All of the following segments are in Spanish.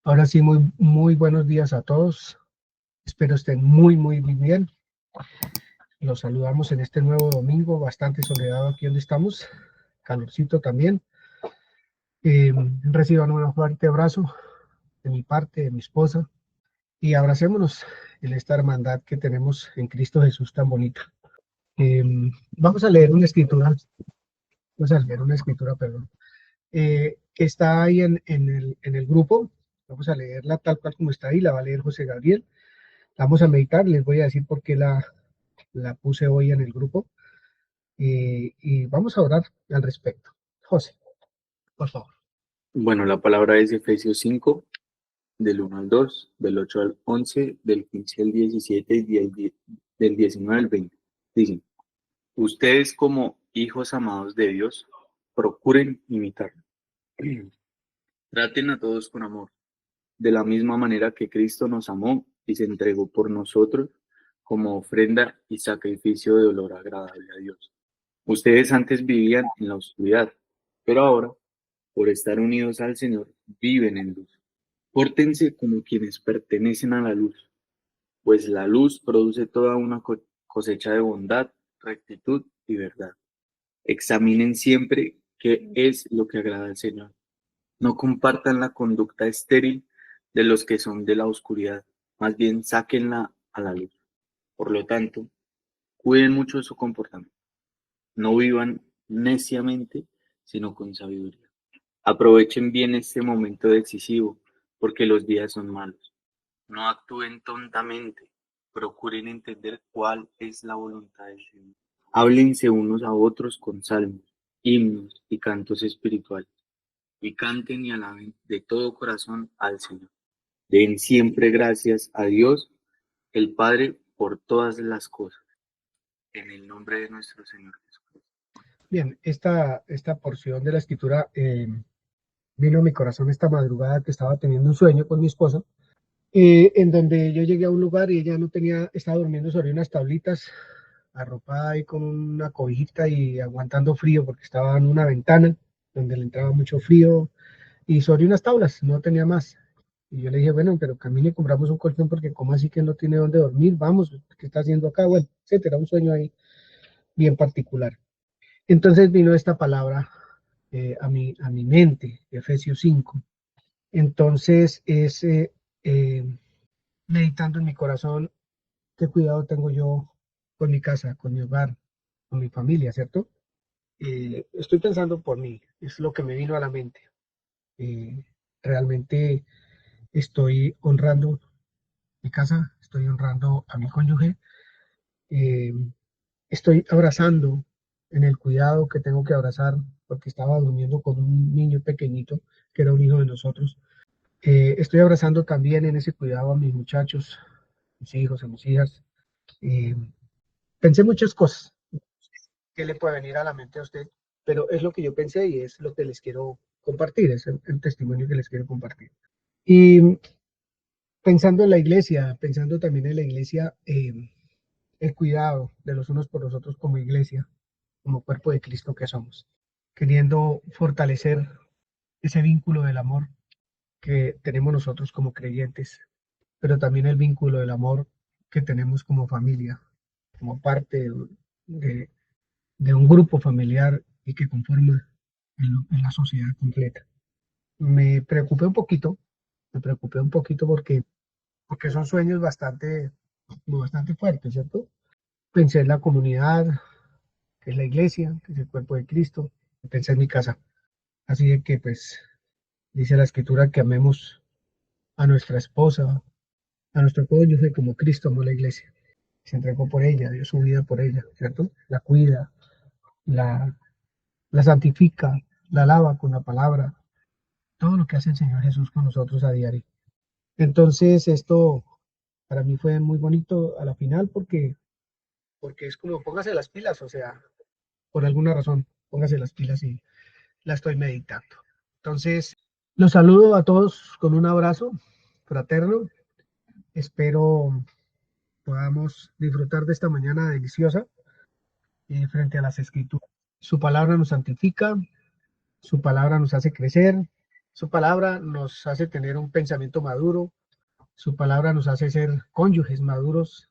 Ahora sí, muy buenos días a todos. Espero estén muy bien. Los saludamos en este nuevo domingo, bastante soleado aquí donde estamos, calorcito también. Reciban un fuerte abrazo de mi parte, de mi esposa, y abracémonos en esta hermandad que tenemos en Cristo Jesús tan bonita. Eh, Vamos a leer una escritura, perdón, que está ahí en el grupo. Vamos a leerla tal cual como está ahí, la va a leer José Gabriel. La vamos a meditar, les voy a decir por qué la puse hoy en el grupo, y vamos a orar al respecto. José, por favor. Bueno, la palabra es Efesios 5, del 1 al 2, del 8 al 11, del 15 al 17 y del 19 al 20. Dicen, ustedes como hijos amados de Dios, procuren imitarlo. Traten a todos con amor, de la misma manera que Cristo nos amó y se entregó por nosotros como ofrenda y sacrificio de olor agradable a Dios. Ustedes antes vivían en la oscuridad, pero ahora, por estar unidos al Señor, viven en luz. Pórtense como quienes pertenecen a la luz, pues la luz produce toda una cosecha de bondad, rectitud y verdad. Examinen siempre qué es lo que agrada al Señor. No compartan la conducta estéril de los que son de la oscuridad, más bien sáquenla a la luz. Por lo tanto, cuiden mucho de su comportamiento. No vivan neciamente, sino con sabiduría. Aprovechen bien este momento decisivo, porque los días son malos. No actúen tontamente, procuren entender cuál es la voluntad del Señor. Háblense unos a otros con salmos, himnos y cantos espirituales, y canten y alaben de todo corazón al Señor. Den siempre gracias a Dios, el Padre, por todas las cosas, en el nombre de nuestro Señor Jesucristo. Bien, esta porción de la escritura vino a mi corazón esta madrugada que estaba teniendo un sueño con mi esposa, en donde yo llegué a un lugar y ella no tenía, estaba durmiendo sobre unas tablitas, arropada ahí con una cobijita y aguantando frío porque estaba en una ventana donde le entraba mucho frío y sobre unas tablas, no tenía más. Y yo le dije, bueno, pero camine y compramos un colchón porque como así que no tiene dónde dormir, vamos, ¿qué está haciendo acá? Bueno, etcétera, un sueño ahí bien particular. Entonces vino esta palabra a mi mente, Efesios 5. Entonces es meditando en mi corazón, qué cuidado tengo yo con mi casa, con mi hogar, con mi familia, ¿cierto? Estoy pensando por mí, es lo que me vino a la mente. Eh, Realmente estoy honrando mi casa, estoy honrando a mi cónyuge, eh, estoy abrazando en el cuidado que tengo que abrazar, porque estaba durmiendo con un niño pequeñito que era un hijo de nosotros. Estoy abrazando también en ese cuidado a mis muchachos, mis hijos, a mis hijas. Eh, Pensé muchas cosas que le puede venir a la mente a usted, pero es lo que yo pensé y es lo que les quiero compartir, es el testimonio que les quiero compartir. Y pensando en la iglesia, pensando también en la iglesia, el cuidado de los unos por los otros como iglesia, como cuerpo de Cristo que somos, queriendo fortalecer ese vínculo del amor que tenemos nosotros como creyentes, pero también el vínculo del amor que tenemos como familia, como parte de, de un grupo familiar y que conforma en la sociedad completa. Me preocupé un poquito, me preocupé un poquito porque son sueños bastante fuertes, ¿cierto? Pensé en la comunidad, que es la iglesia, que es el cuerpo de Cristo, pensé en mi casa. Así de que, pues, dice la escritura que amemos a nuestra esposa, a nuestro cónyuge como Cristo amó la iglesia. Se entregó por ella, dio su vida por ella, ¿cierto? La cuida, la, la santifica, la alaba con la palabra, todo lo que hace el Señor Jesús con nosotros a diario. Entonces, esto para mí fue muy bonito a la final porque es como póngase las pilas, o sea, por alguna razón, póngase las pilas y la estoy meditando. Entonces, los saludo a todos con un abrazo fraterno. Espero podamos disfrutar de esta mañana deliciosa frente a las escrituras. Su palabra nos santifica, su palabra nos hace crecer, Su palabra nos hace tener un pensamiento maduro, su palabra nos hace ser cónyuges maduros,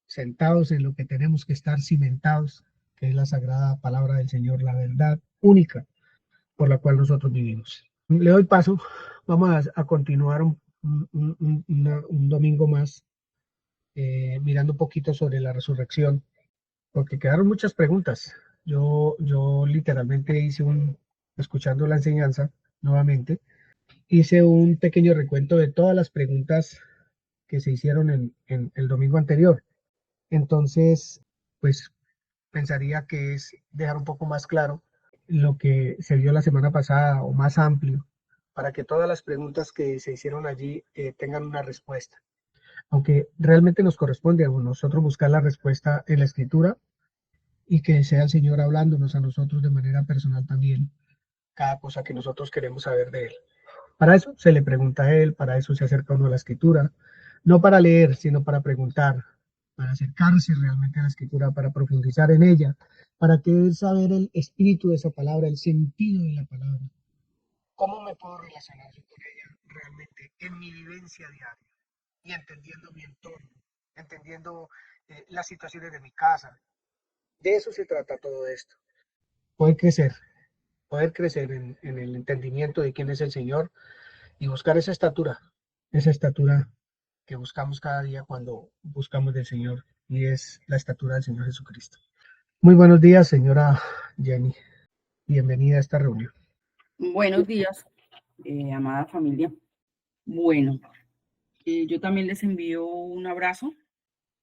sentados en lo que tenemos que estar cimentados, que es la sagrada palabra del Señor, la verdad única por la cual nosotros vivimos. Le doy paso, vamos a continuar un domingo más mirando un poquito sobre la resurrección, porque quedaron muchas preguntas. Yo literalmente escuchando la enseñanza nuevamente, hice un pequeño recuento de todas las preguntas que se hicieron en el domingo anterior. Entonces, pues pensaría que es dejar un poco más claro lo que se vio la semana pasada o más amplio, para que todas las preguntas que se hicieron allí tengan una respuesta. Aunque realmente nos corresponde a nosotros buscar la respuesta en la escritura y que sea el Señor hablándonos a nosotros de manera personal también cada cosa que nosotros queremos saber de Él. Para eso se le pregunta a Él, para eso se acerca uno a la escritura, no para leer, sino para preguntar, para acercarse realmente a la escritura, para profundizar en ella, para querer saber el espíritu de esa palabra, el sentido de la palabra. ¿Cómo me puedo relacionar yo con ella realmente en mi vivencia diaria? Y entendiendo mi entorno, entendiendo las situaciones de mi casa. De eso se trata todo esto. Poder crecer, poder crecer en el entendimiento de quién es el Señor y buscar esa estatura que buscamos cada día cuando buscamos del Señor, y es la estatura del Señor Jesucristo. Muy buenos días, señora Jenny. Bienvenida a esta reunión. Buenos días, amada familia. Bueno, yo también les envío un abrazo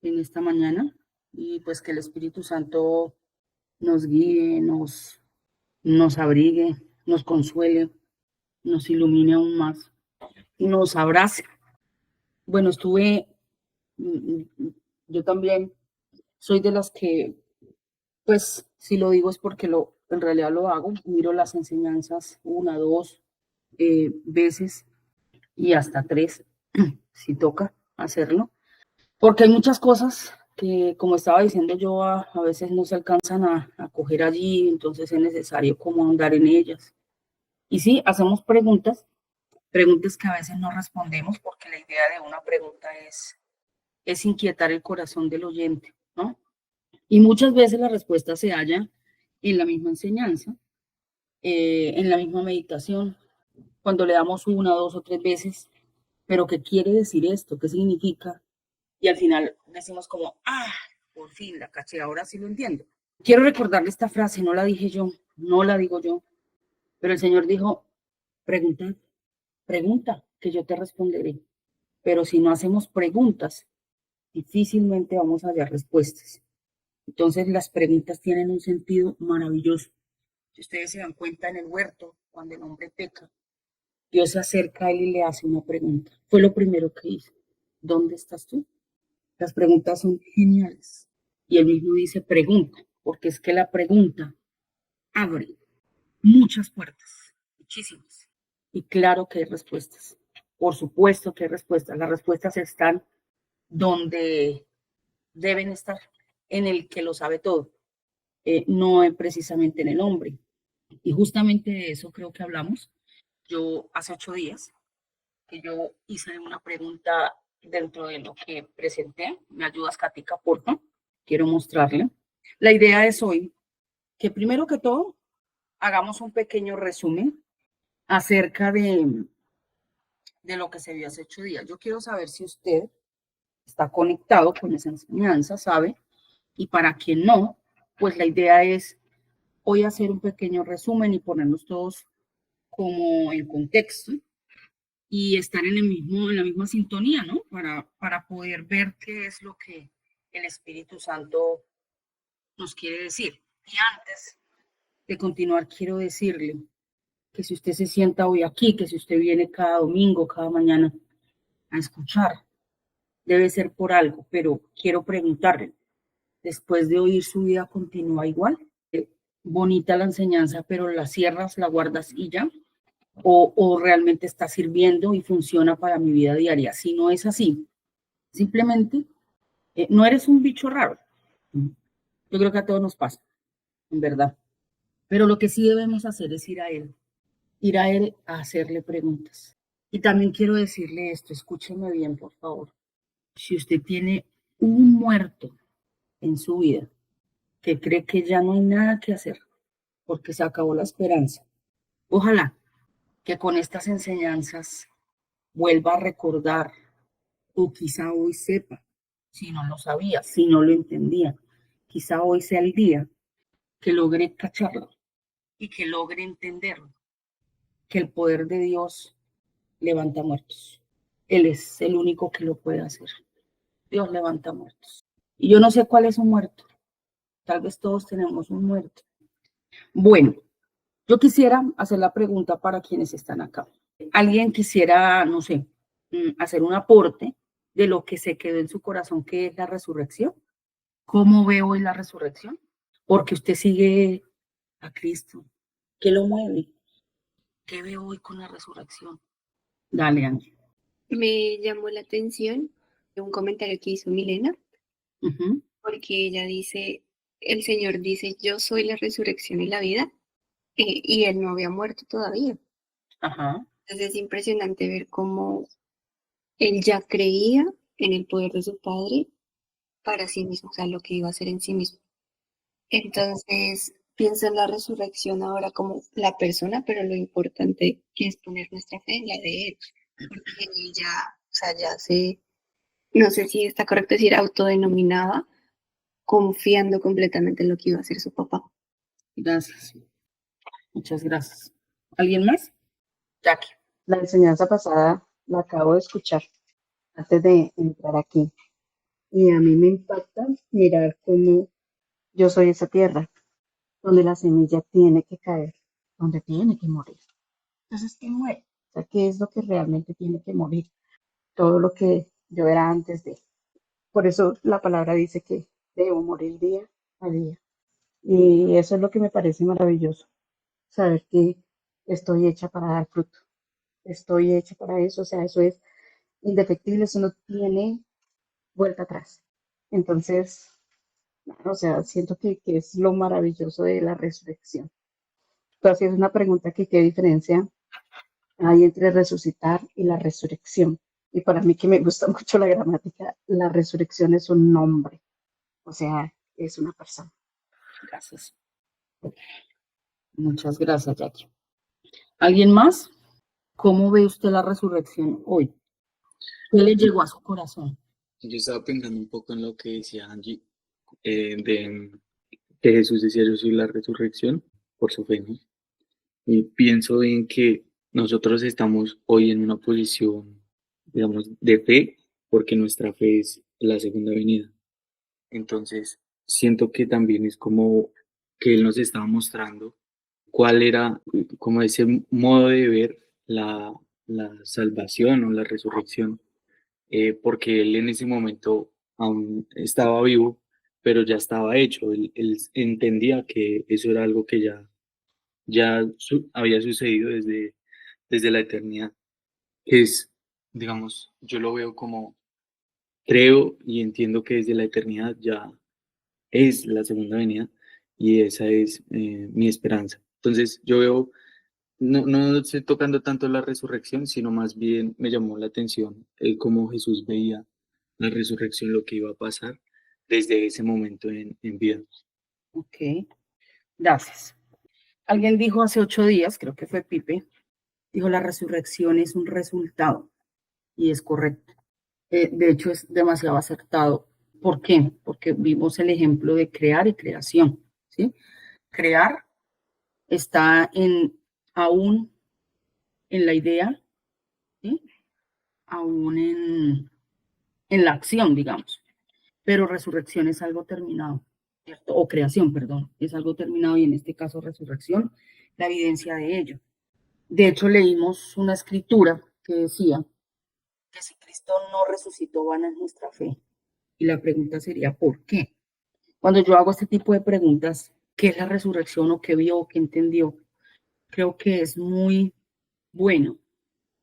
en esta mañana y pues que el Espíritu Santo nos guíe, nos abrigue, nos consuele, nos ilumine aún más y nos abrace. Bueno, yo también soy de las que, pues, si lo digo es porque en realidad lo hago, miro las enseñanzas una, dos veces y hasta tres, si toca hacerlo, porque hay muchas cosas que, como estaba diciendo yo, a veces no se alcanzan a coger allí, entonces es necesario como andar en ellas. Y sí, hacemos preguntas que a veces no respondemos, porque la idea de una pregunta es inquietar el corazón del oyente, ¿no? Y muchas veces la respuesta se halla en la misma enseñanza, en la misma meditación, cuando le damos una, dos o tres veces, pero ¿qué quiere decir esto? ¿Qué significa? Y al final decimos como, por fin la caché, ahora sí lo entiendo. Quiero recordarle esta frase, no la dije yo, no la digo yo, pero el Señor dijo, pregunta, pregunta, que yo te responderé. Pero si no hacemos preguntas, difícilmente vamos a hallar respuestas. Entonces las preguntas tienen un sentido maravilloso. Si ustedes se dan cuenta en el huerto, cuando el hombre peca, Dios se acerca a él y le hace una pregunta. Fue lo primero que hizo. ¿Dónde estás tú? Las preguntas son geniales. Y él mismo dice pregunta, porque es que la pregunta abre muchas puertas, muchísimas. Y claro que hay respuestas. Por supuesto que hay respuestas. Las respuestas están donde deben estar, en el que lo sabe todo, no precisamente en el hombre. Y justamente de eso creo que hablamos. Yo hace 8 días que yo hice una pregunta dentro de lo que presenté. ¿Me ayudas, Katica, por favor? Quiero mostrarle. La idea es hoy que primero que todo hagamos un pequeño resumen acerca de lo que se vio hace 8 días. Yo quiero saber si usted está conectado con esa enseñanza, ¿sabe? Y para quien no, pues la idea es hoy hacer un pequeño resumen y ponernos todos como en contexto y estar en la misma sintonía, ¿no? Para poder ver qué es lo que el Espíritu Santo nos quiere decir. Y antes de continuar, quiero decirle que si usted se sienta hoy aquí, que si usted viene cada domingo, cada mañana a escuchar, debe ser por algo, pero quiero preguntarle, después de oír su vida continúa igual. Bonita la enseñanza, pero la cierras, la guardas y ya, o realmente está sirviendo y funciona para mi vida diaria. Si no es así, simplemente no eres un bicho raro. Yo creo que a todos nos pasa, en verdad. Pero lo que sí debemos hacer es ir a Él ir a Él a hacerle preguntas. Y también quiero decirle esto, escúcheme bien, por favor. Si usted tiene un muerto en su vida que cree que ya no hay nada que hacer porque se acabó la esperanza, ojalá que con estas enseñanzas vuelva a recordar o quizá hoy sepa, si no lo sabía, si no lo entendía, quizá hoy sea el día que logre cacharlo y que logre entenderlo, que el poder de Dios levanta muertos. Él es el único que lo puede hacer. Dios levanta muertos. Y yo no sé cuál es un muerto. Tal vez todos tenemos un muerto. Bueno, yo quisiera hacer la pregunta para quienes están acá. ¿Alguien quisiera, no sé, hacer un aporte de lo que se quedó en su corazón, que es la resurrección? ¿Cómo ve hoy la resurrección? Porque usted sigue a Cristo. ¿Qué lo mueve? ¿Qué ve hoy con la resurrección? Dale, Ángel. Me llamó la atención un comentario que hizo Milena, Ujú. porque ella dice, el Señor dice, yo soy la resurrección y la vida, y Él no había muerto todavía. Ajá. Entonces es impresionante ver cómo Él ya creía en el poder de su Padre para sí mismo, o sea, lo que iba a hacer en sí mismo. Entonces pienso en la resurrección ahora como la persona, pero lo importante que es poner nuestra fe en la de Él, porque Él ya, o sea, ya se, no sé si está correcto decir, autodenominaba, confiando completamente en lo que iba a hacer su papá. Gracias. Muchas gracias. ¿Alguien más? Jackie. La enseñanza pasada la acabo de escuchar antes de entrar aquí y a mí me impacta mirar cómo yo soy esa tierra donde la semilla tiene que caer, donde tiene que morir. Entonces, ¿qué muere? O sea, ¿qué es lo que realmente tiene que morir? Todo lo que yo era antes de. Por eso la palabra dice que debo morir día a día. Y eso es lo que me parece maravilloso, saber que estoy hecha para dar fruto. Estoy hecha para eso, o sea, eso es indefectible, eso no tiene vuelta atrás. Entonces, o sea, siento que es lo maravilloso de la resurrección. Entonces, es una pregunta que qué diferencia hay entre resucitar y la resurrección. Y para mí que me gusta mucho la gramática, la resurrección es un nombre, o sea, es una persona. Gracias. Muchas gracias, Jackie. ¿Alguien más? ¿Cómo ve usted la resurrección hoy? ¿Qué le llegó a su corazón? Yo estaba pensando un poco en lo que decía Angie, de que Jesús decía yo soy la resurrección por su fe, ¿no? Y pienso en que nosotros estamos hoy en una posición, digamos, de fe, porque nuestra fe es la segunda venida. Entonces, siento que también es como que Él nos estaba mostrando cuál era como ese modo de ver la salvación o la resurrección, porque Él en ese momento aún estaba vivo, pero ya estaba hecho. Él entendía que eso era algo que había sucedido desde la eternidad. Es, digamos, yo lo veo como, creo y entiendo que desde la eternidad ya es la segunda venida y esa es mi esperanza. Entonces yo veo, no estoy tocando tanto la resurrección, sino más bien me llamó la atención el cómo Jesús veía la resurrección, lo que iba a pasar desde ese momento en vida. Ok, gracias. Alguien dijo hace 8 días, creo que fue Pipe, dijo la resurrección es un resultado y es correcto. De hecho, es demasiado acertado. ¿Por qué? Porque vimos el ejemplo de crear y creación, ¿sí? Crear está aún en la idea, ¿sí? Aún en la acción, digamos. Pero resurrección es algo terminado, ¿cierto? O creación, perdón, es algo terminado y en este caso resurrección, la evidencia de ello. De hecho, leímos una escritura que decía que si Cristo no resucitó, vana es nuestra fe. Y la pregunta sería, ¿por qué? Cuando yo hago este tipo de preguntas, ¿qué es la resurrección o qué vio o qué entendió? Creo que es muy bueno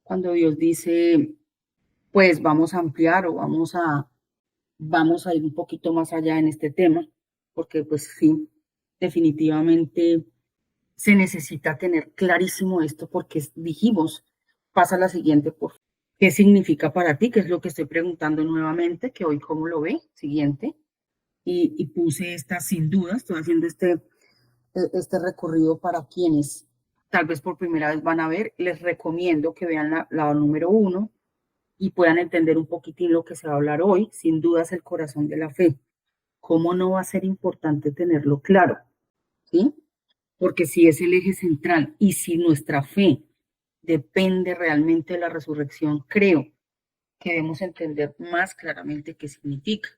cuando Dios dice, pues vamos a ampliar o vamos a ir un poquito más allá en este tema, porque pues sí, definitivamente se necesita tener clarísimo esto porque dijimos, pasa la siguiente, por favor. ¿Qué significa para ti? ¿Qué es lo que estoy preguntando nuevamente? Que hoy, ¿cómo lo ve? Siguiente. Y puse esta sin duda, estoy haciendo este recorrido para quienes tal vez por primera vez van a ver. Les recomiendo que vean la número 1 y puedan entender un poquitín lo que se va a hablar hoy. Sin duda es el corazón de la fe. ¿Cómo no va a ser importante tenerlo claro? ¿Sí? Porque si es el eje central y si nuestra fe depende realmente de la resurrección, creo que debemos entender más claramente qué significa.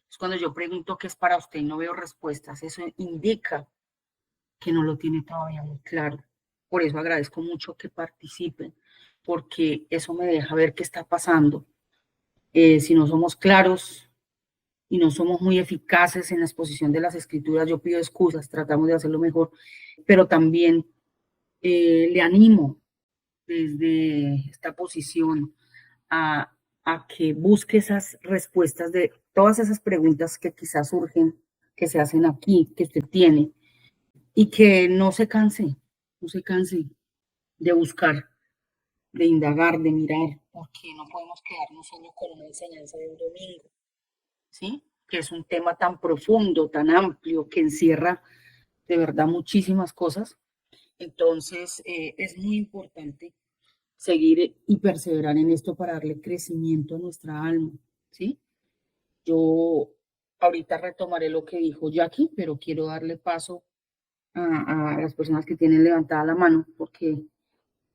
Es cuando yo pregunto qué es para usted y no veo respuestas, eso indica que no lo tiene todavía muy claro. Por eso agradezco mucho que participen, porque eso me deja ver qué está pasando. Si no somos claros y no somos muy eficaces en la exposición de las escrituras, yo pido excusas, tratamos de hacerlo mejor, pero también le animo desde esta posición a que busque esas respuestas de todas esas preguntas que quizás surgen, que se hacen aquí, que usted tiene, y que no se canse, no se canse de buscar, de indagar, de mirar, porque no podemos quedarnos solo con una enseñanza de un domingo, ¿sí? Que es un tema tan profundo, tan amplio, que encierra de verdad muchísimas cosas. Entonces, es muy importante seguir y perseverar en esto para darle crecimiento a nuestra alma, ¿sí? Yo ahorita retomaré lo que dijo Jackie, pero quiero darle paso a las personas que tienen levantada la mano, porque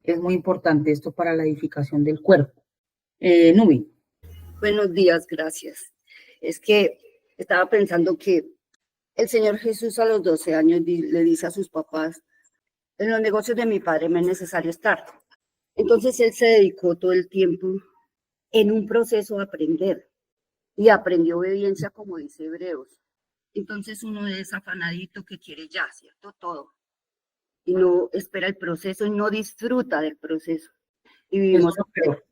es muy importante esto para la edificación del cuerpo. Nubi. Buenos días, gracias. Es que estaba pensando que el Señor Jesús a los 12 años le dice a sus papás, en los negocios de mi padre me es necesario estar. Entonces él se dedicó todo el tiempo en un proceso a aprender y aprendió obediencia como dice Hebreos. Entonces uno es afanadito que quiere ya, ¿cierto? Todo. Y no espera el proceso y no disfruta del proceso. Y Eso vivimos... es lo peor.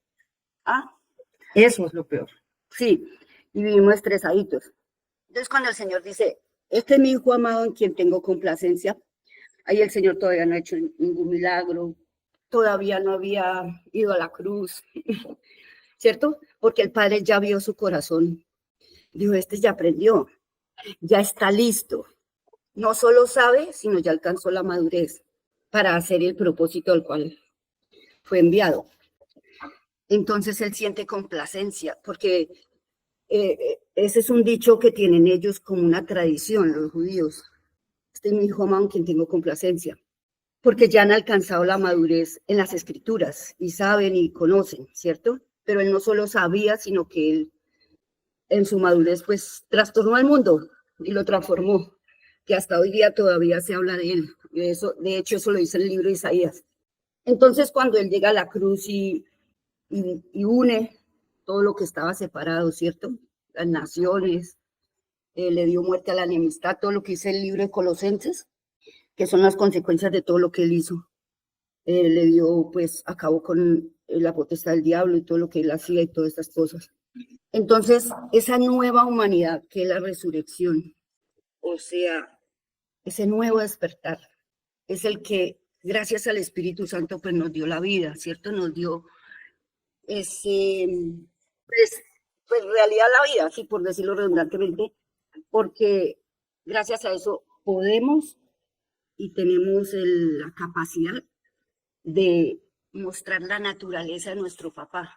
Ah, Eso es lo peor. sí, y vivimos estresaditos. Entonces, cuando el Señor dice, este es mi hijo amado en quien tengo complacencia, ahí el Señor todavía no ha hecho ningún milagro, todavía no había ido a la cruz, ¿cierto? Porque el Padre ya vio su corazón. Dijo, este ya aprendió, ya está listo. No solo sabe, sino ya alcanzó la madurez para hacer el propósito al cual fue enviado. Entonces él siente complacencia, porque ese es un dicho que tienen ellos como una tradición, los judíos. Este es mi hijo amado en quien tengo complacencia, porque ya han alcanzado la madurez en las escrituras y saben y conocen, ¿cierto? Pero él no solo sabía, sino que él en su madurez pues trastornó al mundo y lo transformó, que hasta hoy día todavía se habla de él. De hecho, eso lo dice el libro de Isaías. Entonces, cuando él llega a la cruz y une todo lo que estaba separado, ¿cierto? Las naciones, le dio muerte a la enemistad, todo lo que dice el libro de Colosenses, que son las consecuencias de todo lo que él hizo. Le dio, pues, acabó con la potestad del diablo y todo lo que él hacía y todas estas cosas. Entonces, esa nueva humanidad que es la resurrección, o sea, ese nuevo despertar, es el que, gracias al Espíritu Santo, pues nos dio la vida, ¿cierto? Nos dio ese, pues realidad la vida, así por decirlo redundantemente, porque gracias a eso podemos y tenemos la capacidad de mostrar la naturaleza de nuestro papá.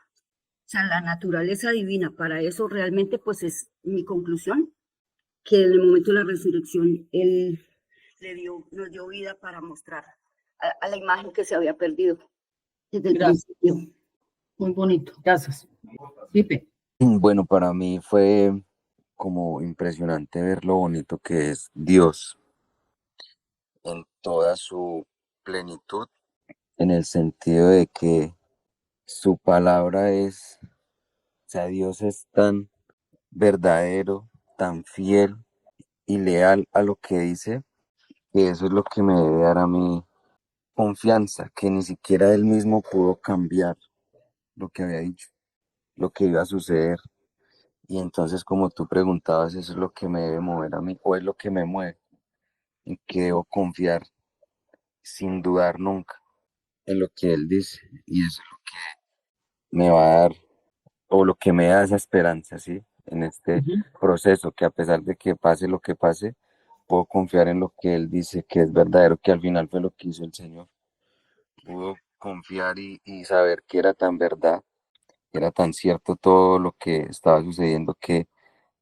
O sea, la naturaleza divina, para eso realmente pues es mi conclusión, que en el momento de la resurrección Él nos dio vida para mostrar a la imagen que se había perdido desde el principio. Muy bonito, gracias. Pipe. Bueno, para mí fue como impresionante ver lo bonito que es Dios en toda su plenitud, en el sentido de que su palabra es, o sea, Dios es tan verdadero, tan fiel y leal a lo que dice, que eso es lo que me debe dar a mí confianza, que ni siquiera él mismo pudo cambiar lo que había dicho, lo que iba a suceder. Y entonces, como tú preguntabas, eso es lo que me debe mover a mí, o es lo que me mueve, en que debo confiar sin dudar nunca en lo que Él dice. Y eso es lo que me va a dar, o lo que me da esa esperanza, ¿sí? En este Ujú. proceso, que a pesar de que pase lo que pase, puedo confiar en lo que Él dice que es verdadero, que al final fue lo que hizo el Señor. Pudo confiar y saber que era tan verdad, que era tan cierto todo lo que estaba sucediendo, que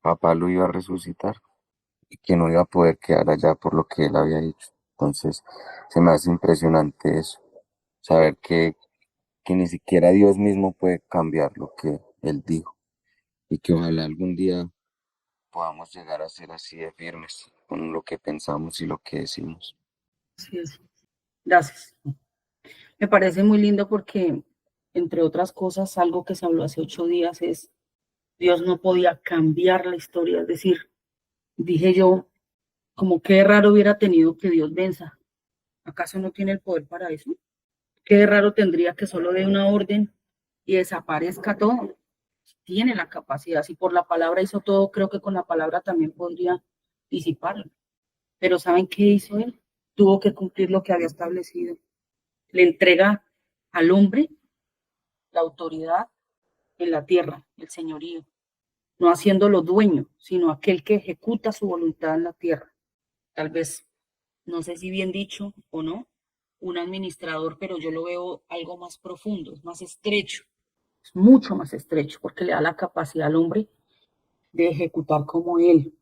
papá lo iba a resucitar y que no iba a poder quedar allá por lo que él había hecho. Entonces, se me hace impresionante eso, saber que ni siquiera Dios mismo puede cambiar lo que él dijo y que ojalá algún día podamos llegar a ser así de firmes con lo que pensamos y lo que decimos. Así es. Gracias. Me parece muy lindo porque, entre otras cosas, algo que se habló hace 8 días es, Dios no podía cambiar la historia. Es decir, dije yo, como qué raro hubiera tenido que Dios venza. ¿Acaso no tiene el poder para eso? Qué raro tendría que solo dé una orden y desaparezca todo. Tiene la capacidad. Si por la palabra hizo todo, creo que con la palabra también podría disiparlo. Pero ¿saben qué hizo él? Tuvo que cumplir lo que había establecido. Le entrega al hombre la autoridad en la tierra, el señorío, no haciéndolo dueño, sino aquel que ejecuta su voluntad en la tierra. Tal vez, no sé si bien dicho o no, un administrador, pero yo lo veo algo más profundo, es más estrecho, es mucho más estrecho, porque le da la capacidad al hombre de ejecutar como él.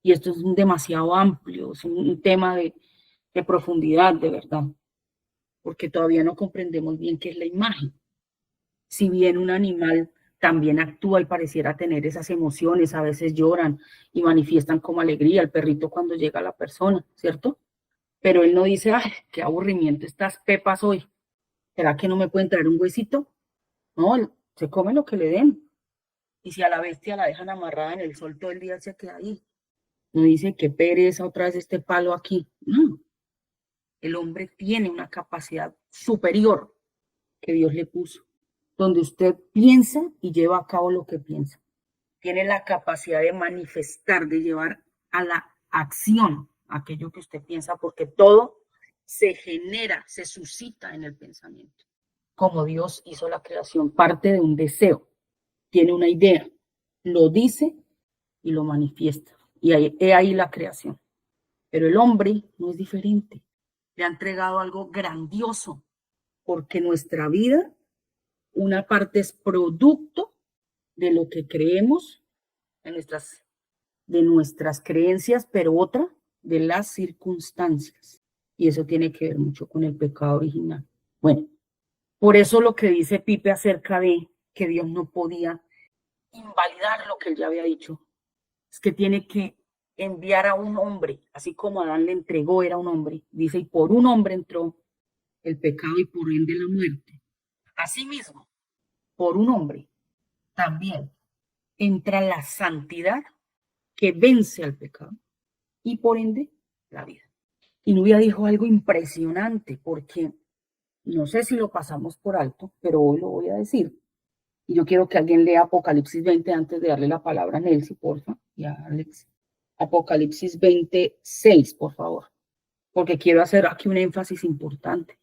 Y esto es demasiado amplio, es un tema de profundidad, de verdad, porque todavía no comprendemos bien qué es la imagen. Si bien un animal también actúa y pareciera tener esas emociones, a veces lloran y manifiestan como alegría, el perrito cuando llega a la persona, ¿cierto? Pero él no dice, ay, qué aburrimiento estas pepas hoy, ¿será que no me pueden traer un huesito? No, él se come lo que le den. Y si a la bestia la dejan amarrada en el sol todo el día, se queda ahí. No dice, qué pereza otra vez este palo aquí. No, el hombre tiene una capacidad superior que Dios le puso, donde usted piensa y lleva a cabo lo que piensa. Tiene la capacidad de manifestar, de llevar a la acción aquello que usted piensa, porque todo se genera, se suscita en el pensamiento. Como Dios hizo la creación, parte de un deseo, tiene una idea, lo dice y lo manifiesta. Y he ahí la creación. Pero el hombre no es diferente. Le ha entregado algo grandioso, porque nuestra vida, una parte es producto de lo que creemos, de nuestras creencias, pero otra de las circunstancias. Y eso tiene que ver mucho con el pecado original. Bueno, por eso lo que dice Pipe acerca de que Dios no podía invalidar lo que él ya había dicho, es que tiene que enviar a un hombre, así como Adán le entregó, era un hombre, dice, y por un hombre entró el pecado y por ende la muerte. Asimismo, por un hombre también entra la santidad que vence al pecado y por ende la vida. Y Nubia dijo algo impresionante, porque no sé si lo pasamos por alto, pero hoy lo voy a decir. Y yo quiero que alguien lea Apocalipsis 20 antes de darle la palabra a Nelcy, porfa, y a Alex. Apocalipsis 26, por favor, porque quiero hacer aquí un énfasis importante.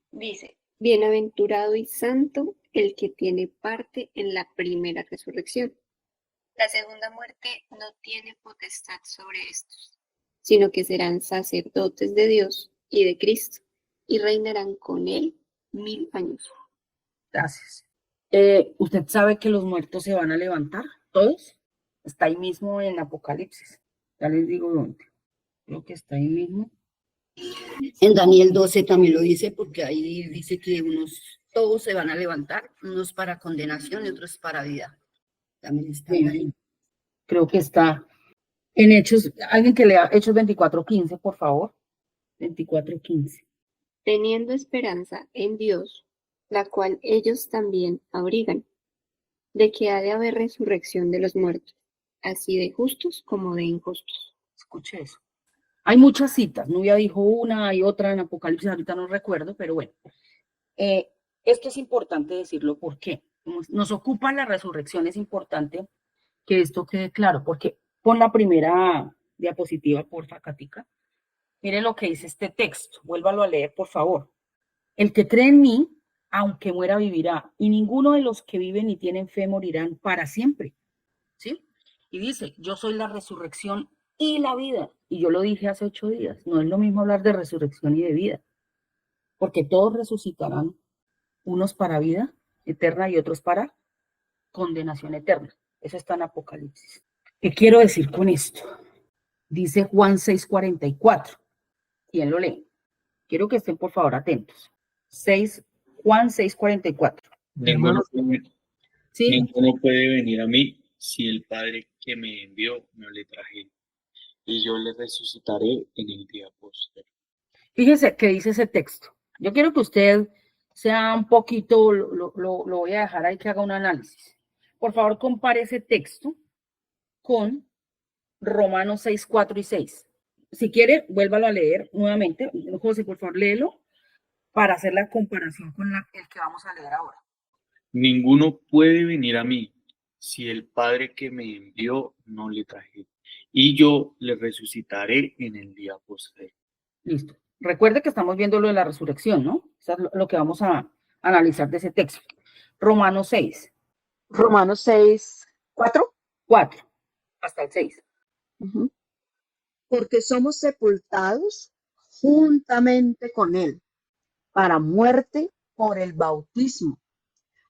Dice, bienaventurado y santo el que tiene parte en la primera resurrección. La segunda muerte no tiene potestad sobre estos, sino que serán sacerdotes de Dios y de Cristo, y reinarán con él 1000 años. Gracias. ¿Usted sabe que los muertos se van a levantar? ¿Todos? Está ahí mismo en Apocalipsis. Ya les digo dónde. Creo que está ahí mismo. En Daniel 12 también lo dice, porque ahí dice que todos se van a levantar, unos para condenación y otros para vida. También está ahí. Creo que está en Hechos. Alguien que lea Hechos 24:15, por favor. 24:15. Teniendo esperanza en Dios, la cual ellos también abrigan, de que ha de haber resurrección de los muertos, así de justos como de injustos. Escuche eso. Hay muchas citas. Nubia dijo una, hay otra en Apocalipsis, ahorita no recuerdo, pero bueno. Esto es importante decirlo porque nos ocupa la resurrección, es importante que esto quede claro, porque pon la primera diapositiva, porfa, Katica. Mire lo que dice este texto. Vuélvalo a leer, por favor. El que cree en mí, aunque muera, vivirá. Y ninguno de los que viven y tienen fe morirán para siempre. ¿Sí? Y dice, yo soy la resurrección y la vida. Y yo lo dije hace 8 días. No es lo mismo hablar de resurrección y de vida. Porque todos resucitarán, unos para vida eterna y otros para condenación eterna. Eso está en Apocalipsis. ¿Qué quiero decir con esto? Dice Juan 6:44. ¿Quién lo lee? Quiero que estén por favor atentos. Juan 6:44. Ninguno Hermanos, puede, ¿Sí? ninguno puede venir a mí si el Padre que me envió no le traje, y yo le resucitaré en el día posterior. Fíjese qué dice ese texto. Yo quiero que usted sea un poquito, lo voy a dejar ahí que haga un análisis. Por favor, compare ese texto con Romanos 6:4 y 6. Si quiere, vuélvalo a leer nuevamente. José, por favor, léelo para hacer la comparación con el que vamos a leer ahora. Ninguno puede venir a mí si el Padre que me envió no le traje, y yo le resucitaré en el día posterior. Listo. Recuerde que estamos viendo lo de la resurrección, ¿no? Eso es lo que vamos a analizar de ese texto. Romanos 6, Romanos 6:4. 4 hasta el 6. Ujú. Porque somos sepultados juntamente con Él para muerte por el bautismo,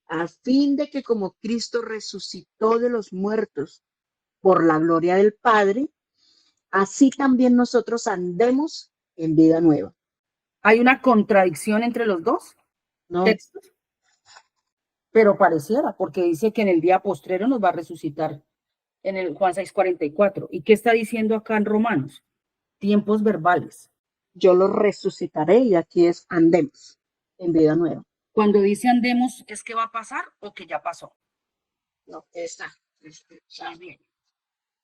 a fin de que como Cristo resucitó de los muertos por la gloria del Padre, así también nosotros andemos en vida nueva. ¿Hay una contradicción entre los dos No, textos? Pero pareciera, porque dice que en el día postrero nos va a resucitar en el Juan 6:44. ¿Y qué está diciendo acá en Romanos? Tiempos verbales. yo lo resucitaré y aquí es andemos en vida nueva. Cuando dice andemos, ¿es que va a pasar o que ya pasó? No, está Muy bien.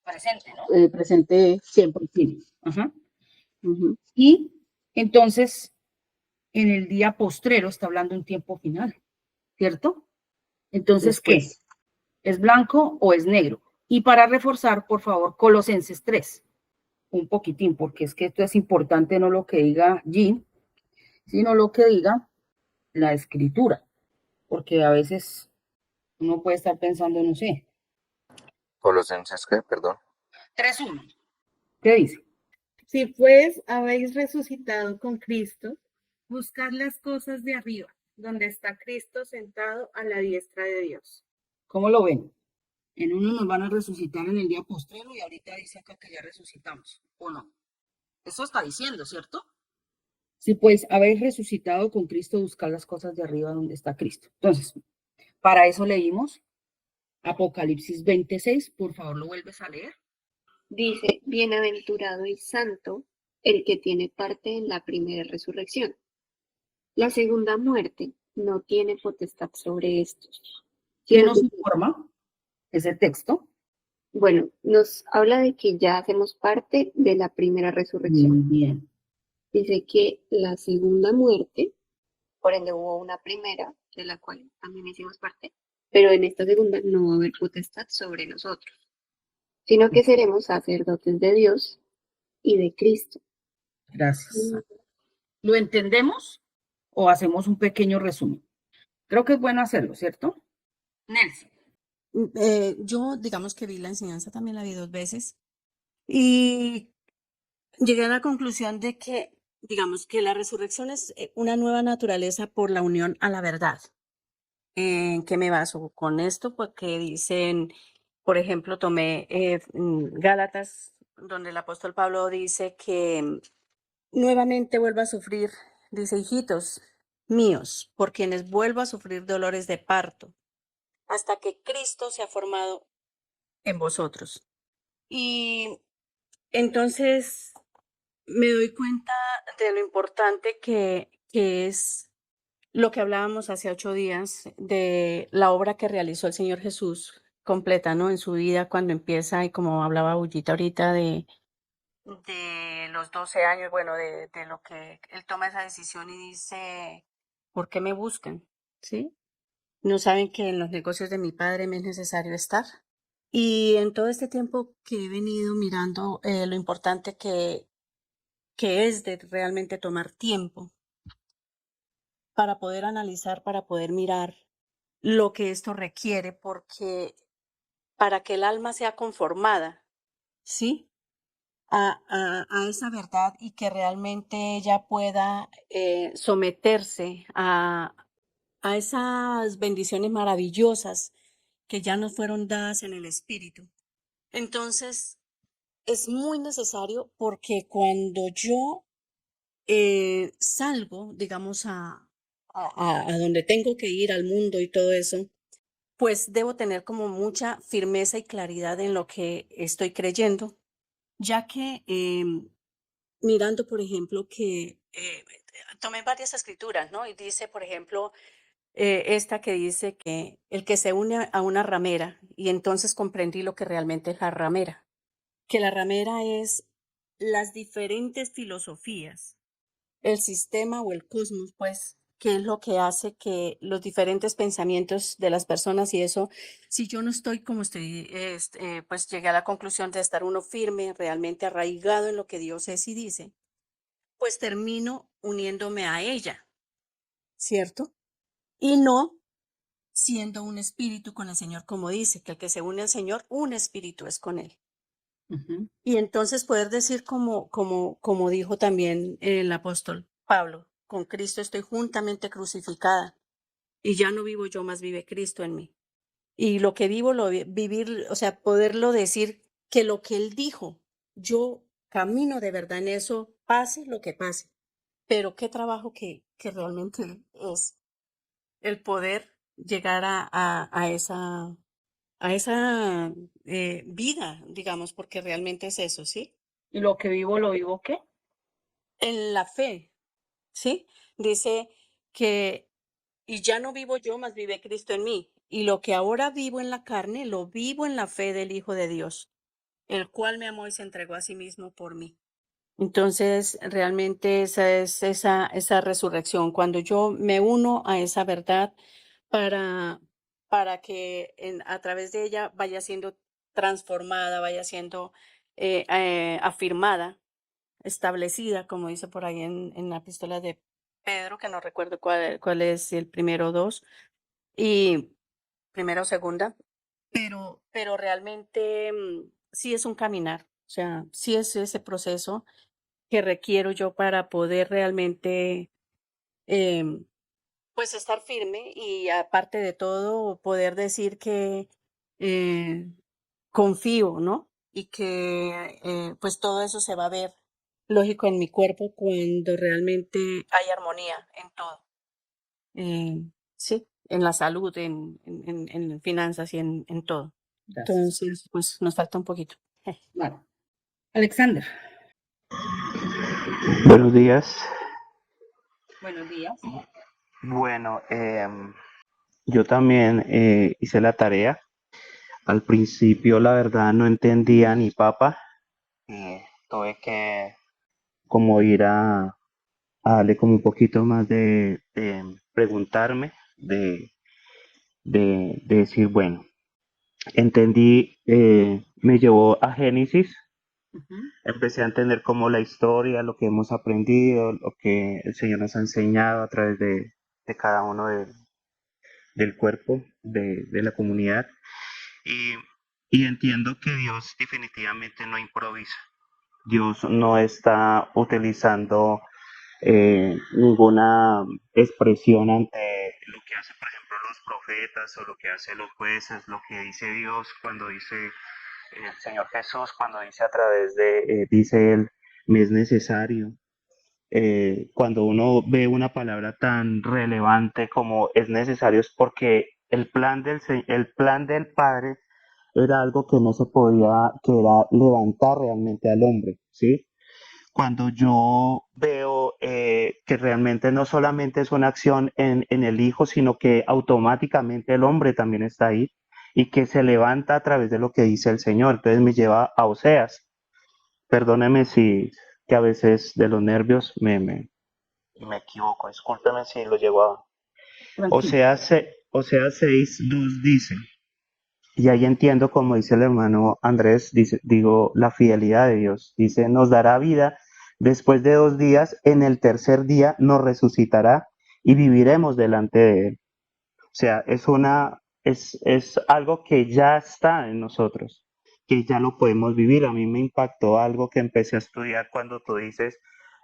Presente, ¿no? presente siempre. Sí. Ajá. Ujú. Y entonces, en el día postrero está hablando un tiempo final, ¿cierto? Entonces, ¿qué? Después, ¿Es blanco o es negro? Y para reforzar, por favor, Colosenses 3, un poquitín, porque es que esto es importante, no lo que diga Jean, sino lo que diga la escritura, porque a veces uno puede estar pensando, no sé. Colosenses, ¿qué? Perdón. 3:1. ¿Qué dice? Si pues habéis resucitado con Cristo, buscad las cosas de arriba, donde está Cristo sentado a la diestra de Dios. ¿Cómo lo ven? En uno nos van a resucitar en el día postrero y ahorita dice acá que ya resucitamos, ¿o no? Eso está diciendo, ¿cierto? Si pues habéis resucitado con Cristo, buscad las cosas de arriba donde está Cristo. Entonces, para eso leímos Apocalipsis 26, por favor, ¿lo vuelves a leer? Dice, bienaventurado y santo el que tiene parte en la primera resurrección. La segunda muerte no tiene potestad sobre estos. ¿Qué sino nos que, informa ese texto? bueno, nos habla de que ya hacemos parte de la primera resurrección. Muy bien. Dice que la segunda muerte, por ende hubo una primera, de la cual también hicimos parte, pero en esta segunda no va a haber potestad sobre nosotros, sino que seremos sacerdotes de Dios y de Cristo. Gracias. ¿Lo entendemos o hacemos un pequeño resumen? Creo que es bueno hacerlo, ¿cierto? Nelson. Yo, digamos que vi la enseñanza, también la vi 2 veces y llegué a la conclusión de que, digamos que la resurrección es una nueva naturaleza por la unión a la verdad. ¿En qué me baso con esto? Porque dicen, por ejemplo, tomé Gálatas, donde el apóstol Pablo dice que nuevamente vuelvo a sufrir, dice, hijitos míos, por quienes vuelvo a sufrir dolores de parto, hasta que Cristo se ha formado en vosotros. Y entonces me doy cuenta de lo importante que es lo que hablábamos hace 8 días, de la obra que realizó el Señor Jesús completa, ¿no? En su vida, cuando empieza, y como hablaba Bullita ahorita de los 12 años, bueno, de lo que él toma esa decisión y dice, ¿por qué me buscan? ¿Sí? No saben que en los negocios de mi padre me es necesario estar. Y en todo este tiempo que he venido mirando lo importante que que es de realmente tomar tiempo para poder analizar, para poder mirar lo que esto requiere, porque para que el alma sea conformada, ¿sí? A esa verdad y que realmente ella pueda someterse a esas bendiciones maravillosas que ya nos fueron dadas en el Espíritu. Entonces, es muy necesario porque cuando yo salgo, digamos, a donde tengo que ir, al mundo y todo eso, pues debo tener como mucha firmeza y claridad en lo que estoy creyendo, ya que mirando, por ejemplo, que tomé varias escrituras, ¿no? Y dice, por ejemplo, esta que dice que el que se une a una ramera, y entonces comprendí lo que realmente es la ramera, que la ramera es las diferentes filosofías, el sistema o el cosmos, pues, que es lo que hace que los diferentes pensamientos de las personas y eso, si yo no estoy como estoy, pues llegué a la conclusión de estar uno firme, realmente arraigado en lo que Dios es y dice, pues termino uniéndome a ella, ¿cierto? Y no siendo un espíritu con el Señor, como dice, que el que se une al Señor, un espíritu es con él. Ujú. Y entonces poder decir como dijo también el apóstol Pablo, con Cristo estoy juntamente crucificada y ya no vivo yo, más vive Cristo en mí. Y lo que vivo, vivir, o sea, poderlo decir que lo que él dijo, yo camino de verdad en eso, pase lo que pase. Pero qué trabajo que realmente es el poder llegar a esa vida, digamos, porque realmente es eso, ¿sí? Y lo que vivo, lo vivo, ¿qué? En la fe, ¿sí? Dice que, y ya no vivo yo, mas vive Cristo en mí. Y lo que ahora vivo en la carne, lo vivo en la fe del Hijo de Dios, el cual me amó y se entregó a sí mismo por mí. Entonces, realmente esa es esa resurrección, cuando yo me uno a esa verdad para, para que a través de ella vaya siendo transformada, vaya siendo afirmada, establecida, como dice por ahí en la epístola de Pedro, que no recuerdo cuál es el primero o dos, y primera o segunda, pero realmente sí es un caminar, o sea, sí es ese proceso que requiero yo para poder realmente, em, pues, estar firme y aparte de todo, poder decir que eh, confío, ¿no? Y que pues todo eso se va a ver lógico en mi cuerpo cuando realmente hay armonía en todo. Sí, en la salud, en finanzas y en todo. Gracias. Entonces, pues nos falta un poquito. Vale. Alexander, Buenos días. buenos días. Bueno, yo también hice la tarea. Al principio, la verdad, no entendía ni papa. Tuve que como ir a darle como un poquito más de preguntarme, de decir, bueno, entendí, me llevó a Génesis. Ujú. Empecé a entender como la historia, lo que hemos aprendido, lo que el Señor nos ha enseñado a través de cada uno del cuerpo de la comunidad. Y, y entiendo que Dios definitivamente no improvisa. Dios no está utilizando ninguna expresión ante lo que hace, por ejemplo, los profetas o lo que hacen los jueces, lo que dice Dios cuando dice el Señor Jesús, cuando dice a través dice Él, me es necesario. Cuando uno ve una palabra tan relevante como es necesario es porque el plan del Padre era algo que no se podía, que era levantar realmente al hombre, ¿sí? Cuando yo veo que realmente no solamente es una acción en el Hijo, sino que automáticamente el hombre también está ahí y que se levanta a través de lo que dice el Señor. Entonces me lleva a Oseas. Perdóneme si que a veces de los nervios me equivoco, discúlpeme si lo llevo a... Tranquilo. Oseas 6:2 dice, y ahí entiendo, como dice el hermano Andrés, dice, digo, la fidelidad de Dios. Dice, nos dará vida Después de 2 días, en el tercer día nos resucitará y viviremos delante de Él. O sea, es algo que ya está en nosotros, que ya lo podemos vivir. A mí me impactó algo que empecé a estudiar cuando tú dices,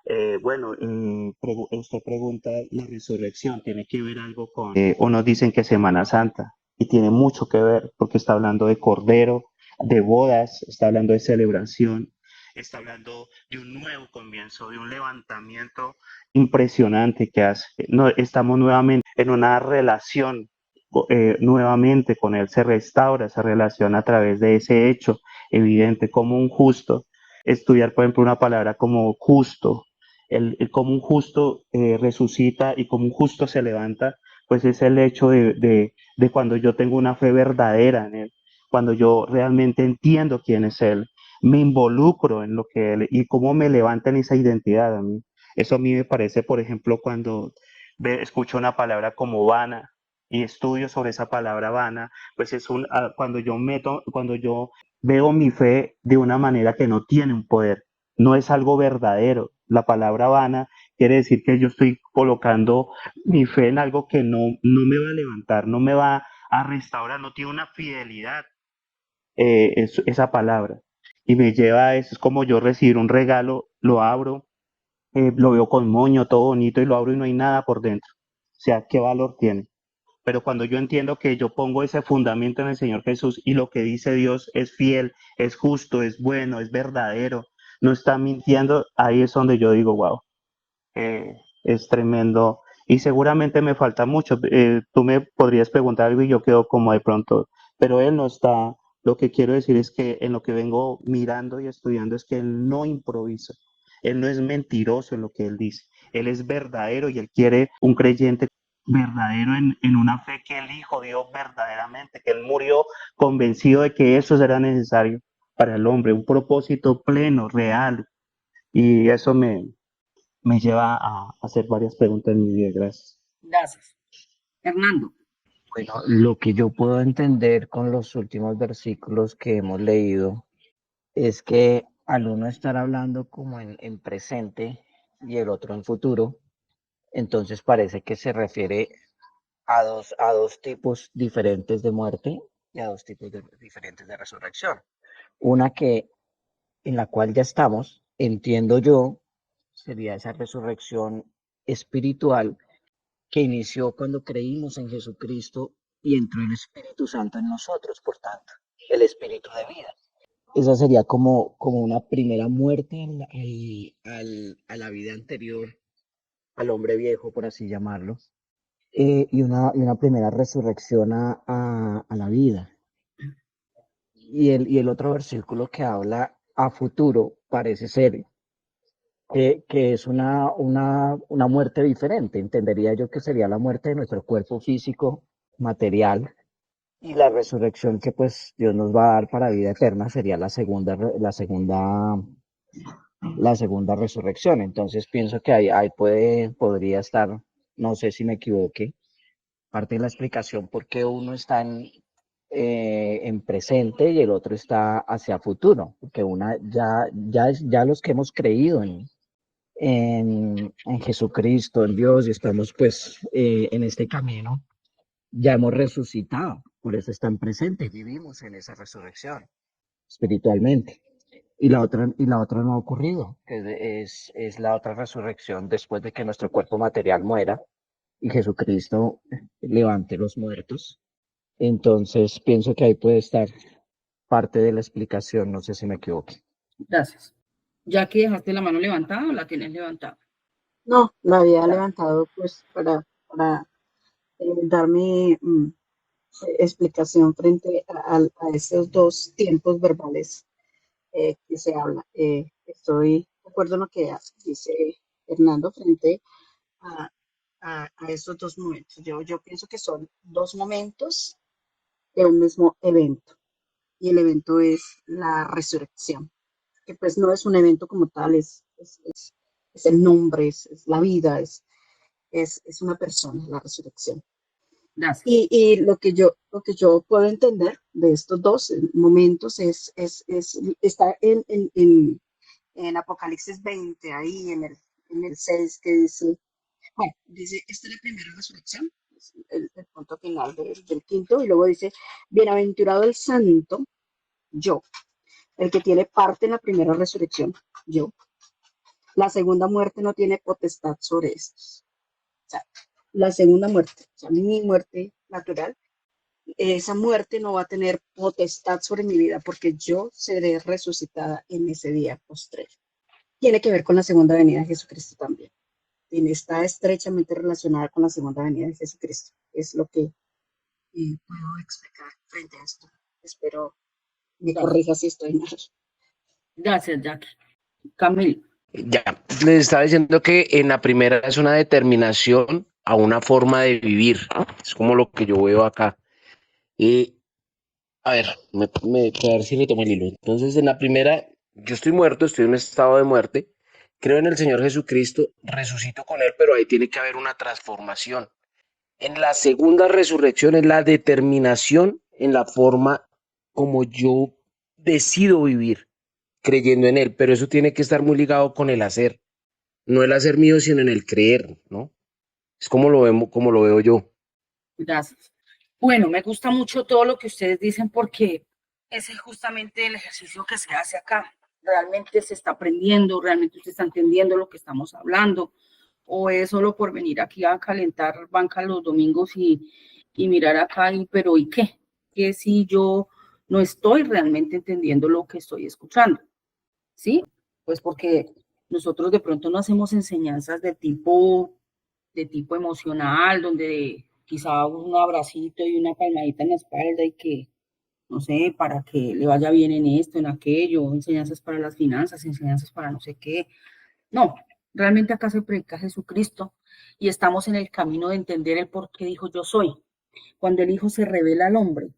usted pregunta, la resurrección tiene que ver algo con, unos dicen que Semana Santa, y tiene mucho que ver, porque está hablando de cordero, de bodas, está hablando de celebración, está hablando de un nuevo comienzo, de un levantamiento impresionante que hace. No, estamos nuevamente en una relación nuevamente con Él, se restaura esa relación a través de ese hecho evidente, como un justo, estudiar por ejemplo una palabra como justo, como un justo resucita y como un justo se levanta, pues es el hecho de cuando yo tengo una fe verdadera en Él, cuando yo realmente entiendo quién es Él, me involucro en lo que Él y cómo me levanta en esa identidad a mí. Eso a mí me parece, por ejemplo, cuando escucho una palabra como vana y estudio sobre esa palabra vana, pues cuando yo veo mi fe de una manera que no tiene un poder, no es algo verdadero. La palabra vana quiere decir que yo estoy colocando mi fe en algo que no me va a levantar, no me va a restaurar, no tiene una fidelidad esa palabra. Y me lleva a eso, es como yo recibir un regalo, lo abro, lo veo con moño, todo bonito, y lo abro y no hay nada por dentro. O sea, ¿qué valor tiene? Pero cuando yo entiendo que yo pongo ese fundamento en el Señor Jesús y lo que dice Dios es fiel, es justo, es bueno, es verdadero, no está mintiendo, ahí es donde yo digo, wow, es tremendo. Y seguramente me falta mucho. Tú me podrías preguntar algo y yo quedo como de pronto, pero Él no está. Lo que quiero decir es que en lo que vengo mirando y estudiando es que Él no improvisa. Él no es mentiroso en lo que Él dice. Él es verdadero y Él quiere un creyente verdadero en una fe que Él Hijo dio verdaderamente, que Él murió convencido de que eso será necesario para el hombre, un propósito pleno, real. Y eso me lleva a hacer varias preguntas en mi vida. Gracias. Gracias. Hernando. Bueno, lo que yo puedo entender con los últimos versículos que hemos leído es que al uno estar hablando como en presente y el otro en futuro, entonces parece que se refiere a dos tipos diferentes de muerte y a dos tipos diferentes de resurrección. Una que en la cual ya estamos, entiendo yo, sería esa resurrección espiritual que inició cuando creímos en Jesucristo y entró el Espíritu Santo en nosotros, por tanto, el Espíritu de vida. Esa sería como una primera muerte a la vida anterior, al hombre viejo, por así llamarlo, y una primera resurrección a la vida. Y el otro versículo que habla a futuro parece ser que es una muerte diferente. Entendería yo que sería la muerte de nuestro cuerpo físico, material, y la resurrección que pues Dios nos va a dar para vida eterna sería la segunda resurrección. Entonces pienso que ahí podría estar, no sé si me equivoque, parte de la explicación por qué uno está en presente y el otro está hacia futuro, porque una ya los que hemos creído en Jesucristo, en Dios, y estamos pues en este camino, ya hemos resucitado, por eso están presentes, vivimos en esa resurrección espiritualmente. Y la otra no ha ocurrido, que es la otra resurrección después de que nuestro cuerpo material muera y Jesucristo levante los muertos. Entonces pienso que ahí puede estar parte de la explicación, no sé si me equivoqué. Gracias. Ya que dejaste la mano levantada o la tienes levantada. No, la había levantado pues para dar mi explicación frente a esos dos tiempos verbales que se habla. Estoy de acuerdo en lo que dice Hernando frente a, a esos dos momentos. Yo pienso que son dos momentos de un mismo evento y el evento es la resurrección, que pues no es un evento como tal, es el nombre, es la vida, es una persona, la resurrección. Gracias. Y lo que yo puedo entender de estos dos momentos está en en Apocalipsis 20, ahí en el 6, que dice, bueno, dice, esta es la primera resurrección, es el punto final del quinto, y luego dice, bienaventurado el santo, yo, el que tiene parte en la primera resurrección, yo. La segunda muerte no tiene potestad sobre estos. O sea, la segunda muerte, o sea, mi muerte natural, esa muerte no va a tener potestad sobre mi vida porque yo seré resucitada en ese día postrero. Tiene que ver con la segunda venida de Jesucristo también. Está estrechamente relacionada con la segunda venida de Jesucristo. Es lo que puedo explicar frente a esto. Espero me Gracias, corrija si estoy mal. gracias, Jackie. Camilo. Ya, les estaba diciendo que en la primera es una determinación a una forma de vivir. Es como lo que yo veo acá. Y, a ver, a ver si le tomo el hilo. Entonces, en la primera, yo estoy muerto, estoy en un estado de muerte. Creo en el Señor Jesucristo, resucito con Él, pero ahí tiene que haber una transformación. En la segunda resurrección es la determinación en la forma como yo decido vivir, creyendo en Él, pero eso tiene que estar muy ligado con el hacer. No el hacer mío, sino en el creer, ¿no? Es como lo veo yo. Gracias. Bueno, me gusta mucho todo lo que ustedes dicen porque ese es justamente el ejercicio que se hace acá. Realmente se está aprendiendo, realmente usted está entendiendo lo que estamos hablando, o es solo por venir aquí a calentar banca los domingos y mirar acá, pero ¿y qué? ¿Qué si yo no estoy realmente entendiendo lo que estoy escuchando? ¿Sí? Pues porque nosotros de pronto no hacemos enseñanzas de tipo emocional, donde quizá un abracito y una palmadita en la espalda y que, no sé, para que le vaya bien en esto, en aquello, enseñanzas para las finanzas, enseñanzas para no sé qué. No, realmente acá se predica Jesucristo y estamos en el camino de entender el por qué dijo yo soy. Cuando el Hijo se revela al hombre,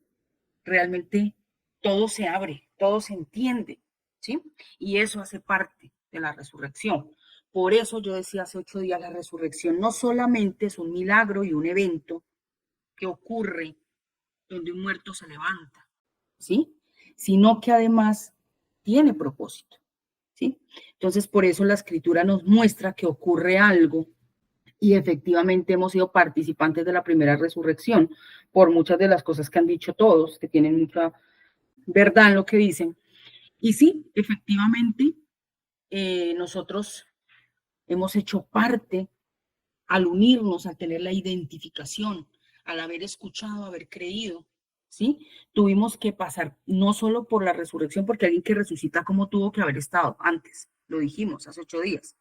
realmente todo se abre, todo se entiende, ¿sí? Y eso hace parte de la resurrección. Por eso yo decía hace 8 días, la resurrección no solamente es un milagro y un evento que ocurre donde un muerto se levanta, ¿sí? Sino que además tiene propósito, ¿sí? Entonces, por eso la escritura nos muestra que ocurre algo y efectivamente hemos sido participantes de la primera resurrección por muchas de las cosas que han dicho todos, que tienen mucha verdad en lo que dicen. Y sí, efectivamente, nosotros hemos hecho parte al unirnos, al tener la identificación, al haber escuchado, haber creído, ¿sí? Tuvimos que pasar no solo por la resurrección, porque alguien que resucita como tuvo que haber estado antes, lo dijimos hace 8 días,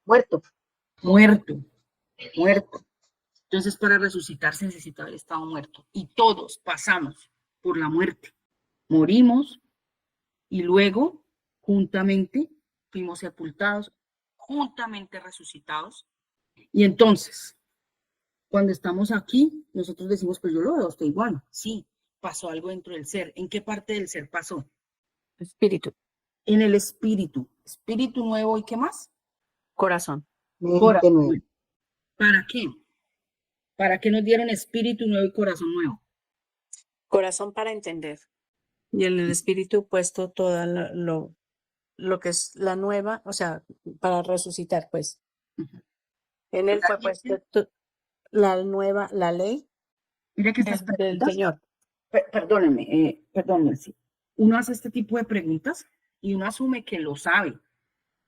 Muerto. muerto, muerto. Entonces, para resucitar se necesita haber estado muerto. Y todos pasamos por la muerte. Morimos y luego, juntamente, fuimos sepultados, juntamente resucitados. Y entonces, cuando estamos aquí, nosotros decimos, pues yo lo veo a usted igual. Sí, pasó algo dentro del ser. ¿En qué parte del ser pasó? Espíritu, En el espíritu. Espíritu nuevo y ¿qué más? corazón. Mente Corazón nueva. nuevo. ¿Para qué? ¿Para qué nos dieron espíritu nuevo y corazón nuevo? Corazón para entender. Y en el espíritu puesto todo lo que es la nueva, o sea, para resucitar, pues. Ujú. En él fue puesto la nueva, la ley Mira que estas del preguntas, Señor. perdónenme, sí. Uno hace este tipo de preguntas y uno asume que lo sabe,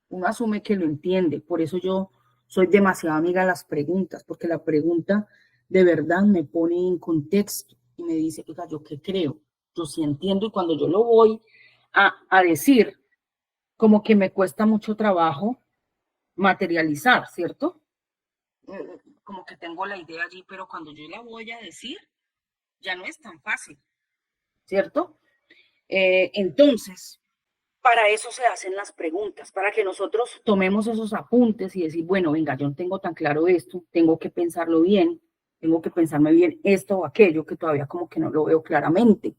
uno asume que lo entiende. Por eso yo soy demasiado amiga de las preguntas, porque la pregunta de verdad me pone en contexto y me dice, oiga, ¿yo qué creo? Yo sí entiendo y cuando yo lo voy a decir, como que me cuesta mucho trabajo materializar, ¿cierto? Como que tengo la idea allí, pero cuando yo la voy a decir, ya no es tan fácil, ¿cierto? Entonces, para eso se hacen las preguntas, para que nosotros tomemos esos apuntes y decir, bueno, venga, yo no tengo tan claro esto, tengo que pensarlo bien, tengo que pensarme bien esto o aquello que todavía como que no lo veo claramente.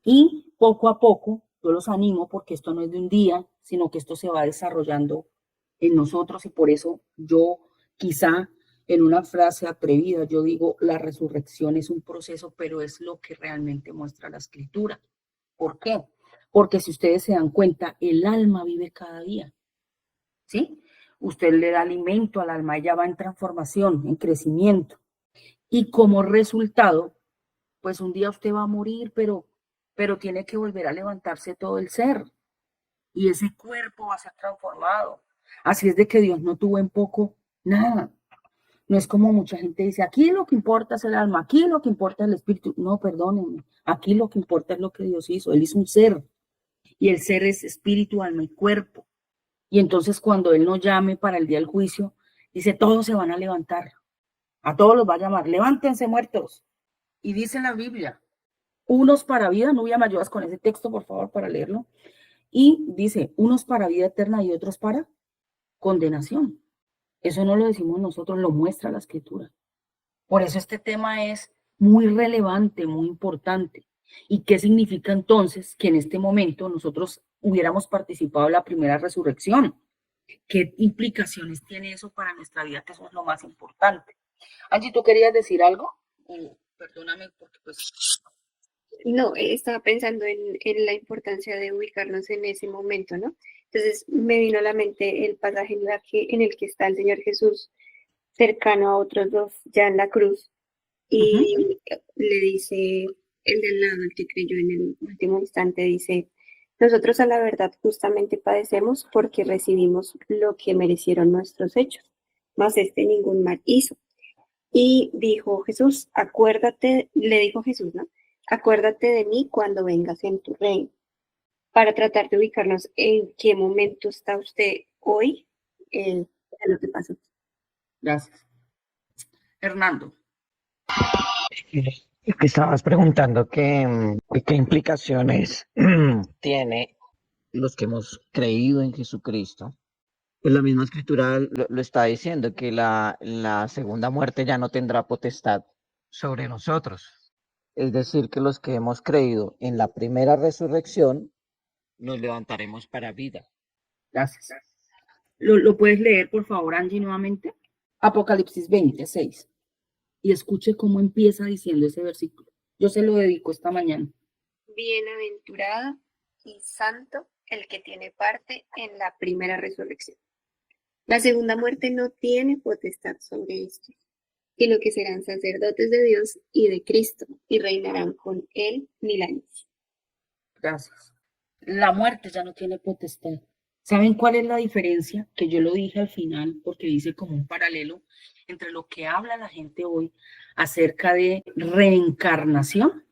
Y poco a poco, yo los animo porque esto no es de un día, sino que esto se va desarrollando en nosotros y por eso yo quizá en una frase atrevida, yo digo, la resurrección es un proceso, pero es lo que realmente muestra la escritura. ¿Por qué? Porque si ustedes se dan cuenta, el alma vive cada día. ¿sí? Usted le da alimento al alma, ella va en transformación, en crecimiento. Y como resultado, pues un día usted va a morir, pero tiene que volver a levantarse todo el ser. Y ese cuerpo va a ser transformado. Así es de que Dios no tuvo en poco nada. No es como mucha gente dice, aquí lo que importa es el alma, aquí lo que importa es el espíritu. No, perdónenme, aquí lo que importa es lo que Dios hizo. Él hizo un ser y el ser es espíritu, alma y cuerpo. Y entonces cuando Él nos llame para el día del juicio, dice, todos se van a levantar. A todos los va a llamar, levántense muertos. Y dice la Biblia, unos para vida, Nubia, ¿me ayudas con ese texto, por favor, para leerlo? Y dice, unos para vida eterna y otros para condenación. Eso no lo decimos nosotros, lo muestra la Escritura. Por eso este tema es muy relevante, muy importante. ¿Y qué significa entonces que en este momento nosotros hubiéramos participado en la primera resurrección? ¿Qué implicaciones tiene eso para nuestra vida? Que eso es lo más importante. Angie, ¿tú querías decir algo? Perdóname, porque pues... No, estaba pensando en la importancia de ubicarnos en ese momento, ¿no? Entonces me vino a la mente el pasaje en el que está el Señor Jesús cercano a otros dos ya en la cruz y le dice el del lado, el que creyó en el último instante, dice, nosotros a la verdad justamente padecemos porque recibimos lo que merecieron nuestros hechos, mas ningún mal hizo. Y dijo Jesús, le dijo Jesús, ¿no? Acuérdate de mí cuando vengas en tu reino. Para tratar de ubicarnos en qué momento está usted hoy de lo que pasó. Gracias. Hernando. Que estabas preguntando qué implicaciones tiene los que hemos creído en Jesucristo. Pues la misma escritura lo está diciendo, que la segunda muerte ya no tendrá potestad sobre nosotros. Es decir, que los que hemos creído en la primera resurrección, nos levantaremos para vida. Gracias. ¿Lo puedes leer, por favor, Angie, nuevamente? Apocalipsis 26. Y escuche cómo empieza diciendo ese versículo. Yo se lo dedico esta mañana. Bienaventurado y santo el que tiene parte en la primera resurrección. La segunda muerte no tiene potestad sobre esto, sino que serán sacerdotes de Dios y de Cristo y reinarán con él 1000 años. Gracias. La muerte ya no tiene potestad. ¿Saben cuál es la diferencia? Que yo lo dije al final porque dice como un paralelo entre lo que habla la gente hoy acerca de reencarnación,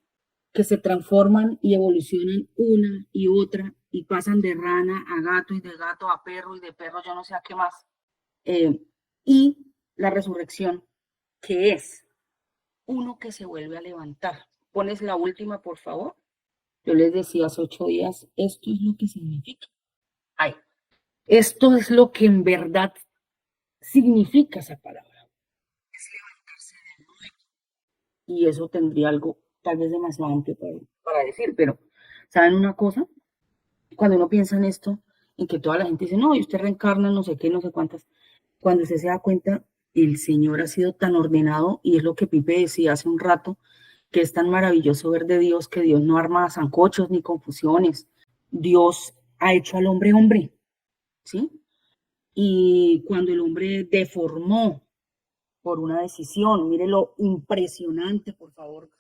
que se transforman y evolucionan una y otra y pasan de rana a gato y de gato a perro y de perro yo no sé a qué más. Y la resurrección, que es uno que se vuelve a levantar. Pones la última, por favor. Yo les decía hace 8 días, esto es lo que significa. Ay, esto es lo que en verdad significa esa palabra. Es levantarse de nuevo. Y eso tendría algo tal vez demasiado amplio para decir, pero ¿saben una cosa? Cuando uno piensa en esto, en que toda la gente dice, no, y usted reencarna no sé qué, no sé cuántas, cuando usted se da cuenta, el Señor ha sido tan ordenado, y es lo que Pipe decía hace un rato, que es tan maravilloso ver de Dios, que Dios no arma zancochos ni confusiones. Dios ha hecho al hombre hombre, ¿sí? Y cuando el hombre deformó por una decisión, mire lo impresionante, por favor,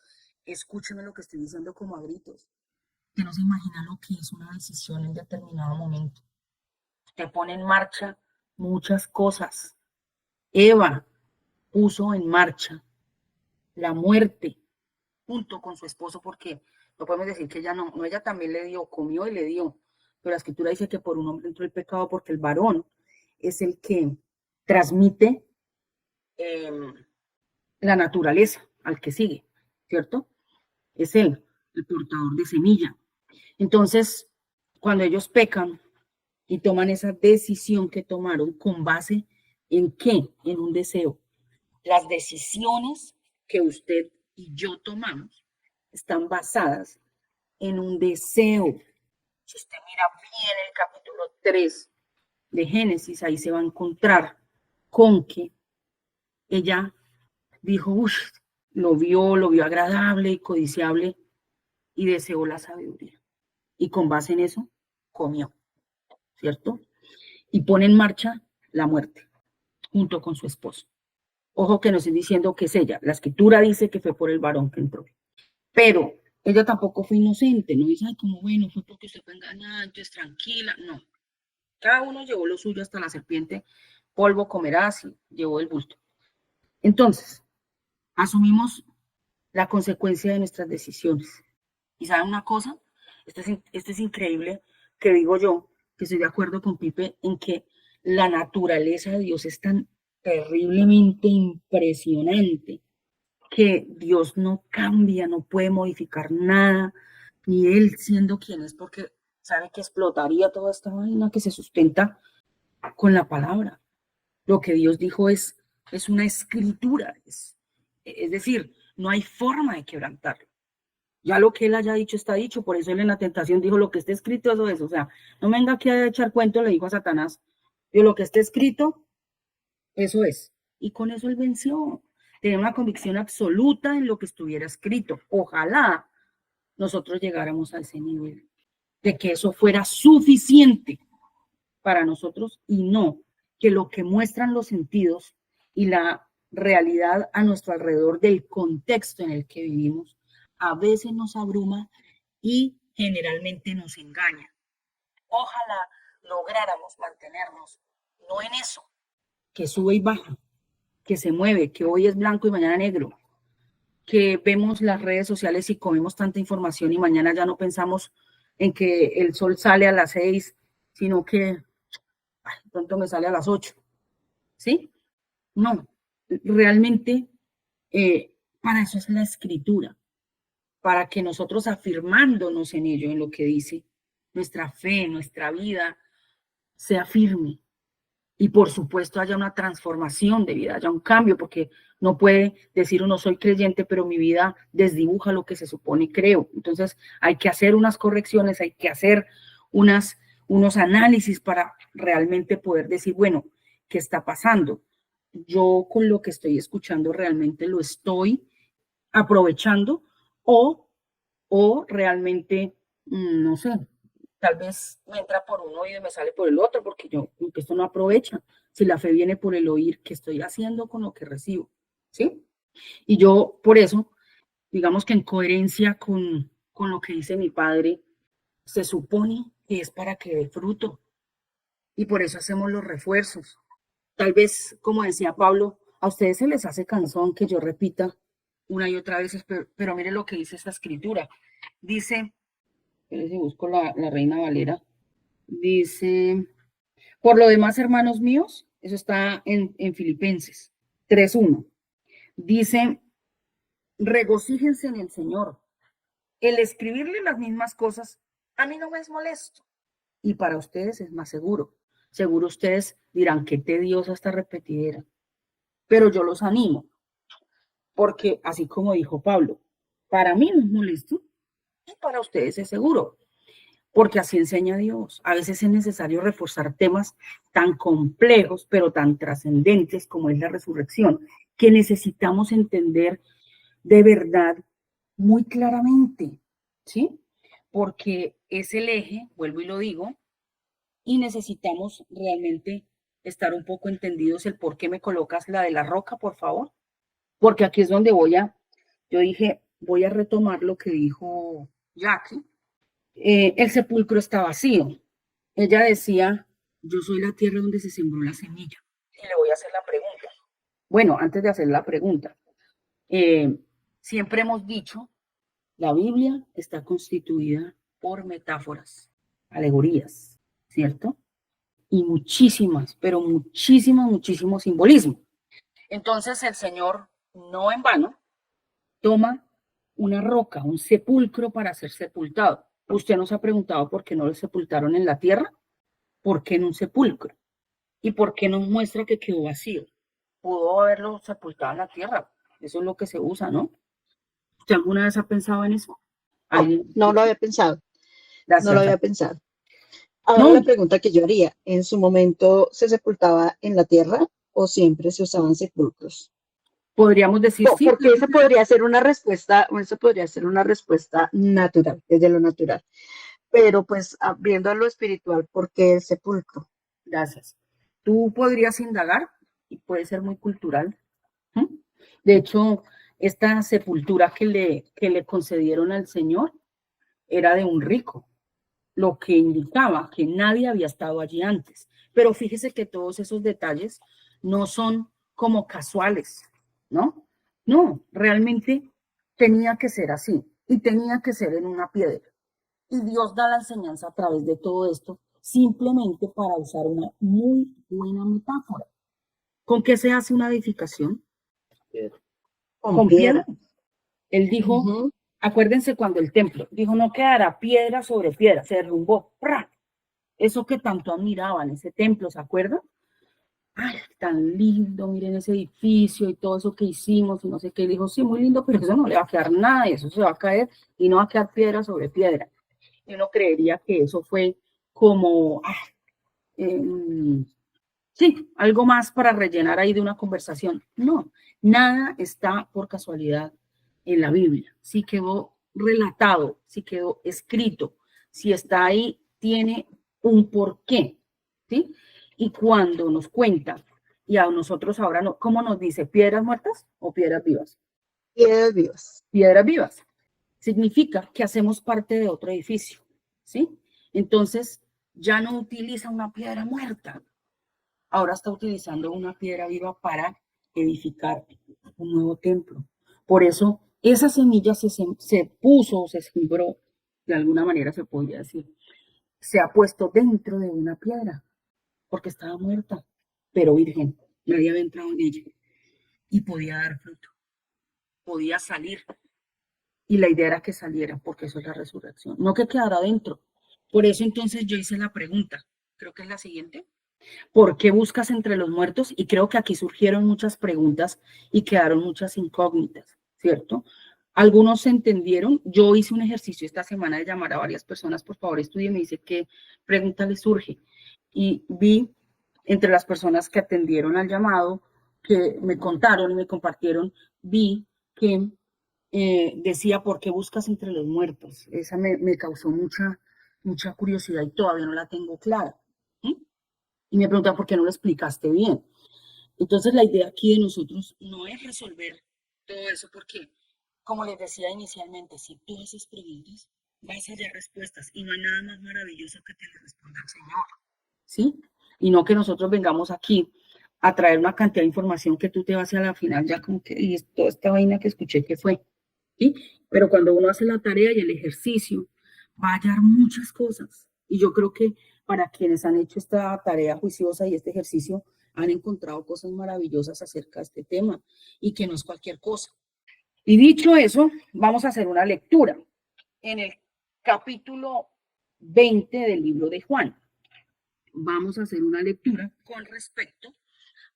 escúcheme lo que estoy diciendo como a gritos. Usted no se imagina lo que es una decisión en determinado momento. Usted pone en marcha muchas cosas. Eva puso en marcha la muerte junto con su esposo, porque no podemos decir que ella no, ella también le dio, comió y le dio, pero la escritura dice que por un hombre entró el pecado porque el varón es el que transmite la naturaleza al que sigue, ¿cierto? Es él, el portador de semilla. Entonces, cuando ellos pecan y toman esa decisión que tomaron con base en qué, en un deseo. Las decisiones que usted y yo tomamos están basadas en un deseo. Si usted mira bien el capítulo 3 de Génesis, ahí se va a encontrar con que ella dijo, uff, lo vio agradable y codiciable y deseó la sabiduría. Y con base en eso, comió, ¿cierto? y pone en marcha la muerte junto con su esposo. Ojo que no estoy diciendo que es ella, la escritura dice que fue por el varón que entró, pero ella tampoco fue inocente, no dice, ay, como bueno, fue porque usted fue engañada, entonces tranquila, no. Cada uno llevó lo suyo hasta la serpiente, polvo comerás y llevó el bulto. Entonces, asumimos la consecuencia de nuestras decisiones. ¿Y saben una cosa? Esto es increíble, que digo yo, que estoy de acuerdo con Pipe, en que la naturaleza de Dios es tan terriblemente impresionante, que Dios no cambia, no puede modificar nada, ni Él siendo quien es, porque sabe que explotaría toda esta vaina que se sustenta con la palabra. Lo que Dios dijo es una escritura, es decir, no hay forma de quebrantarlo. Ya lo que Él haya dicho está dicho, por eso Él en la tentación dijo, lo que está escrito, eso es, o sea, no me venga aquí a echar cuento, le dijo a Satanás, yo lo que está escrito, eso es. Y con eso Él venció. Tenía una convicción absoluta en lo que estuviera escrito. Ojalá nosotros llegáramos a ese nivel, de que eso fuera suficiente para nosotros y no que lo que muestran los sentidos y la realidad a nuestro alrededor del contexto en el que vivimos a veces nos abruma y generalmente nos engaña. Ojalá lográramos mantenernos no en eso, que sube y baja, que se mueve, que hoy es blanco y mañana negro, que vemos las redes sociales y comemos tanta información y mañana ya no pensamos en que el sol sale a las 6, sino que pronto me sale a las 8, ¿sí? No, realmente para eso es la escritura, para que nosotros afirmándonos en ello, en lo que dice, nuestra fe, nuestra vida sea firme. Y por supuesto haya una transformación de vida, haya un cambio, porque no puede decir uno soy creyente, pero mi vida desdibuja lo que se supone creo. Entonces hay que hacer unas correcciones, hay que hacer unos análisis para realmente poder decir, bueno, ¿qué está pasando? Yo con lo que estoy escuchando realmente lo estoy aprovechando o realmente, no sé, tal vez me entra por un oído y me sale por el otro, porque esto no aprovecha. Si la fe viene por el oír, ¿qué estoy haciendo con lo que recibo? ¿Sí? Y yo, por eso, digamos que en coherencia con lo que dice mi padre, se supone que es para que dé fruto. Y por eso hacemos los refuerzos. Tal vez, como decía Pablo, a ustedes se les hace cansón que yo repita una y otra vez, pero mire lo que dice esta escritura. Dice, si busco la Reina Valera, dice, por lo demás, hermanos míos, eso está en Filipenses 3:1, dice, regocíjense en el Señor. El escribirle las mismas cosas a mí no me es molesto y para ustedes es más seguro. Seguro ustedes dirán, qué tediosa esta repetidera, pero yo los animo, porque así como dijo Pablo, para mí no es molesto y para ustedes es seguro, porque así enseña Dios. A veces es necesario reforzar temas tan complejos, pero tan trascendentes como es la resurrección, que necesitamos entender de verdad muy claramente, ¿sí? Porque es el eje, vuelvo y lo digo, y necesitamos realmente estar un poco entendidos el por qué me colocas la de la roca, por favor, porque aquí es donde yo dije, voy a retomar lo que dijo Jackie. El sepulcro está vacío. Ella decía, yo soy la tierra donde se sembró la semilla. Y le voy a hacer la pregunta. Bueno, antes de hacer la pregunta, siempre hemos dicho, la Biblia está constituida por metáforas, alegorías, ¿cierto? Y muchísimas, pero muchísimo simbolismo. Entonces el Señor, no en vano, toma una roca, un sepulcro para ser sepultado. ¿Usted nos ha preguntado por qué no lo sepultaron en la tierra? ¿Por qué en un sepulcro? ¿Y por qué nos muestra que quedó vacío? Pudo haberlo sepultado en la tierra. Eso es lo que se usa, ¿no? ¿Usted alguna vez ha pensado en eso? No lo había pensado. Gracias. No lo había pensado. Ahora No. la pregunta que yo haría, ¿en su momento se sepultaba en la tierra o siempre se usaban sepulcros? Podríamos decir No, sí. porque esa podría ser una respuesta, natural, desde lo natural. Pero pues viendo a lo espiritual, ¿por qué el sepulcro? Gracias. Tú podrías indagar y puede ser muy cultural. ¿Mm? De hecho, esta sepultura que le concedieron al Señor era de un rico, lo que indicaba que nadie había estado allí antes. Pero fíjese que todos esos detalles no son como casuales, ¿no? No, realmente tenía que ser así y tenía que ser en una piedra. Y Dios da la enseñanza a través de todo esto, simplemente para usar una muy buena metáfora. ¿Con qué se hace una edificación? Con piedra. Él dijo, Ujú. acuérdense cuando el templo dijo, no quedará piedra sobre piedra, se derrumbó. ¡Pra! Eso que tanto admiraban, ese templo, ¿se acuerdan? Ay, tan lindo, miren ese edificio y todo eso que hicimos y no sé qué. Y dijo, sí, muy lindo, pero eso no le va a quedar nada de eso se va a caer y no va a quedar piedra sobre piedra. Y uno creería que eso fue como, sí, algo más para rellenar ahí de una conversación. No, nada está por casualidad en la Biblia. Si quedó relatado, si quedó escrito, si está ahí, tiene un porqué, ¿sí? Y cuando nos cuenta, y a nosotros ahora, no, ¿cómo nos dice? ¿Piedras muertas o piedras vivas? Piedras vivas. Piedras vivas. Significa que hacemos parte de otro edificio, ¿sí? Entonces, ya no utiliza una piedra muerta, ahora está utilizando una piedra viva para edificar un nuevo templo. Por eso, esa semilla se puso, se sembró, de alguna manera se podría decir, se ha puesto dentro de una piedra, porque estaba muerta, pero virgen, nadie había entrado en ella y podía dar fruto, podía salir. Y la idea era que saliera, porque eso es la resurrección, no que quedara dentro. Por eso entonces yo hice la pregunta, creo que es la siguiente. ¿Por qué buscas entre los muertos? Y creo que aquí surgieron muchas preguntas y quedaron muchas incógnitas, ¿cierto? Algunos se entendieron. Yo hice un ejercicio esta semana de llamar a varias personas, por favor, estudien, me dice qué pregunta les surge. Y vi entre las personas que atendieron al llamado, que me contaron y me compartieron, vi que decía, ¿por qué buscas entre los muertos? Esa me causó mucha curiosidad y todavía no la tengo clara. ¿Mm? Y me preguntan, ¿por qué no lo explicaste bien? Entonces, la idea aquí de nosotros no es resolver todo eso, porque, como les decía inicialmente, si tú haces preguntas, vas a hallar respuestas y no hay nada más maravilloso que te lo responda el Señor, ¿sí? Y no que nosotros vengamos aquí a traer una cantidad de información que tú te vas a la final ya como que, y toda esta vaina que escuché que fue, ¿sí? Pero cuando uno hace la tarea y el ejercicio, va a hallar muchas cosas. Y yo creo que para quienes han hecho esta tarea juiciosa y este ejercicio, han encontrado cosas maravillosas acerca de este tema y que no es cualquier cosa. Y dicho eso, vamos a hacer una lectura en el capítulo 20 del libro de Juan. Vamos a hacer una lectura con respecto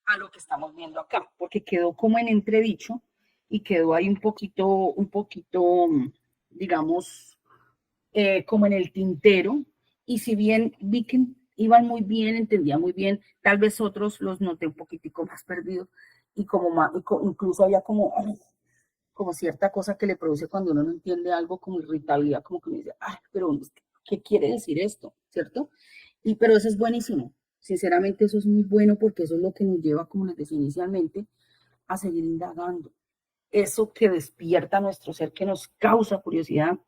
a lo que estamos viendo acá, porque quedó como en entredicho y quedó ahí un poquito, digamos, como en el tintero. Y si bien vi que iban muy bien, entendía muy bien, tal vez otros los noté un poquitico más perdidos y como más, incluso había como, ay, como cierta cosa que le produce cuando uno no entiende algo, como irritabilidad, como que me dice, ay, pero ¿qué quiere decir esto? ¿Cierto? Y pero eso es buenísimo. Sinceramente, eso es muy bueno porque eso es lo que nos lleva, como les decía inicialmente, a seguir indagando. Eso que despierta nuestro ser, que nos causa curiosidad,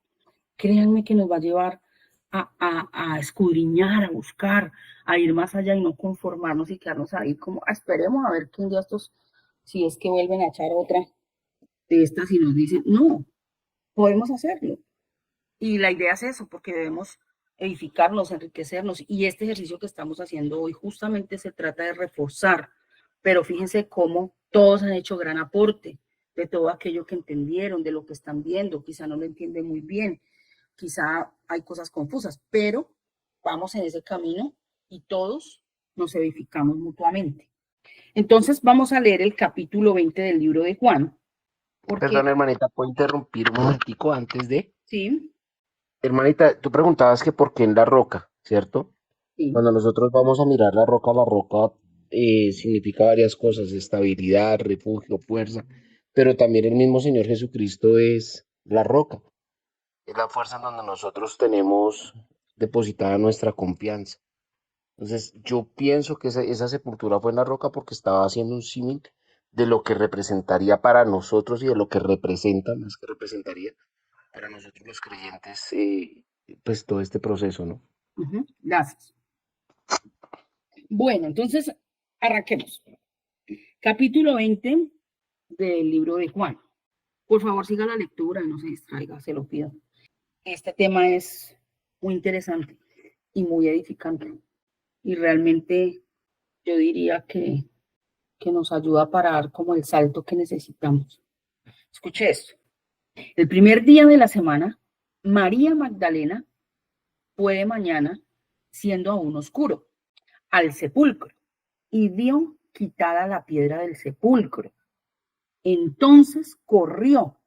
créanme que nos va a llevar a escudriñar, a buscar, a ir más allá y no conformarnos y quedarnos ahí como, esperemos a ver que un día estos, si es que vuelven a echar otra de estas y nos dicen, no, podemos hacerlo. Y la idea es eso, porque debemos edificarnos, enriquecernos. Y este ejercicio que estamos haciendo hoy justamente se trata de reforzar. Pero fíjense cómo todos han hecho gran aporte de todo aquello que entendieron, de lo que están viendo. Quizá no lo entienden muy bien, quizá hay cosas confusas, pero vamos en ese camino y todos nos edificamos mutuamente. Entonces vamos a leer el capítulo 20 del libro de Juan, porque Perdón, hermanita, ¿puedo interrumpir un momentico antes de? sí, Hermanita, tú preguntabas que por qué en la roca, ¿cierto? sí, Cuando nosotros vamos a mirar la roca significa varias cosas, estabilidad, refugio, fuerza, pero también el mismo Señor Jesucristo es la roca, es la fuerza en donde nosotros tenemos depositada nuestra confianza. Entonces, yo pienso que esa sepultura fue en la roca porque estaba haciendo un símil de lo que representaría para nosotros y de lo que representa, más que representaría, para nosotros los creyentes, pues todo este proceso, ¿no? Gracias. Bueno, entonces arranquemos. Capítulo 20 del libro de Juan. Por favor, siga la lectura y no se distraiga, se lo pido. Este tema es muy interesante y muy edificante. Y realmente yo diría que nos ayuda para dar como el salto que necesitamos. Escuche esto. El primer día de la semana, María Magdalena fue de mañana, siendo aún oscuro, al sepulcro y vio quitada la piedra del sepulcro. Entonces corrió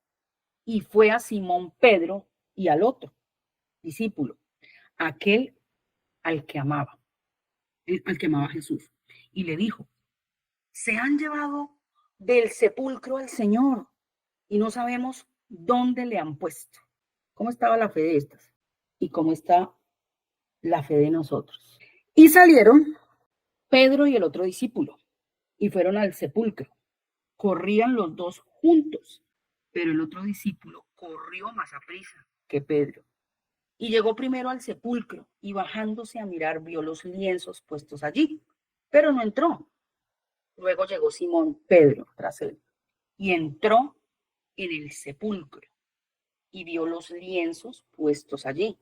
y fue a Simón Pedro y al otro discípulo, aquel al que amaba a Jesús, y le dijo: se han llevado del sepulcro al Señor y no sabemos dónde le han puesto. ¿Cómo estaba la fe de estas? ¿Y cómo está la fe de nosotros? Y salieron Pedro y el otro discípulo y fueron al sepulcro. Corrían los dos juntos, pero el otro discípulo corrió más aprisa que Pedro. Y llegó primero al sepulcro y bajándose a mirar vio los lienzos puestos allí, pero no entró. Luego llegó Simón Pedro tras él y entró en el sepulcro y vio los lienzos puestos allí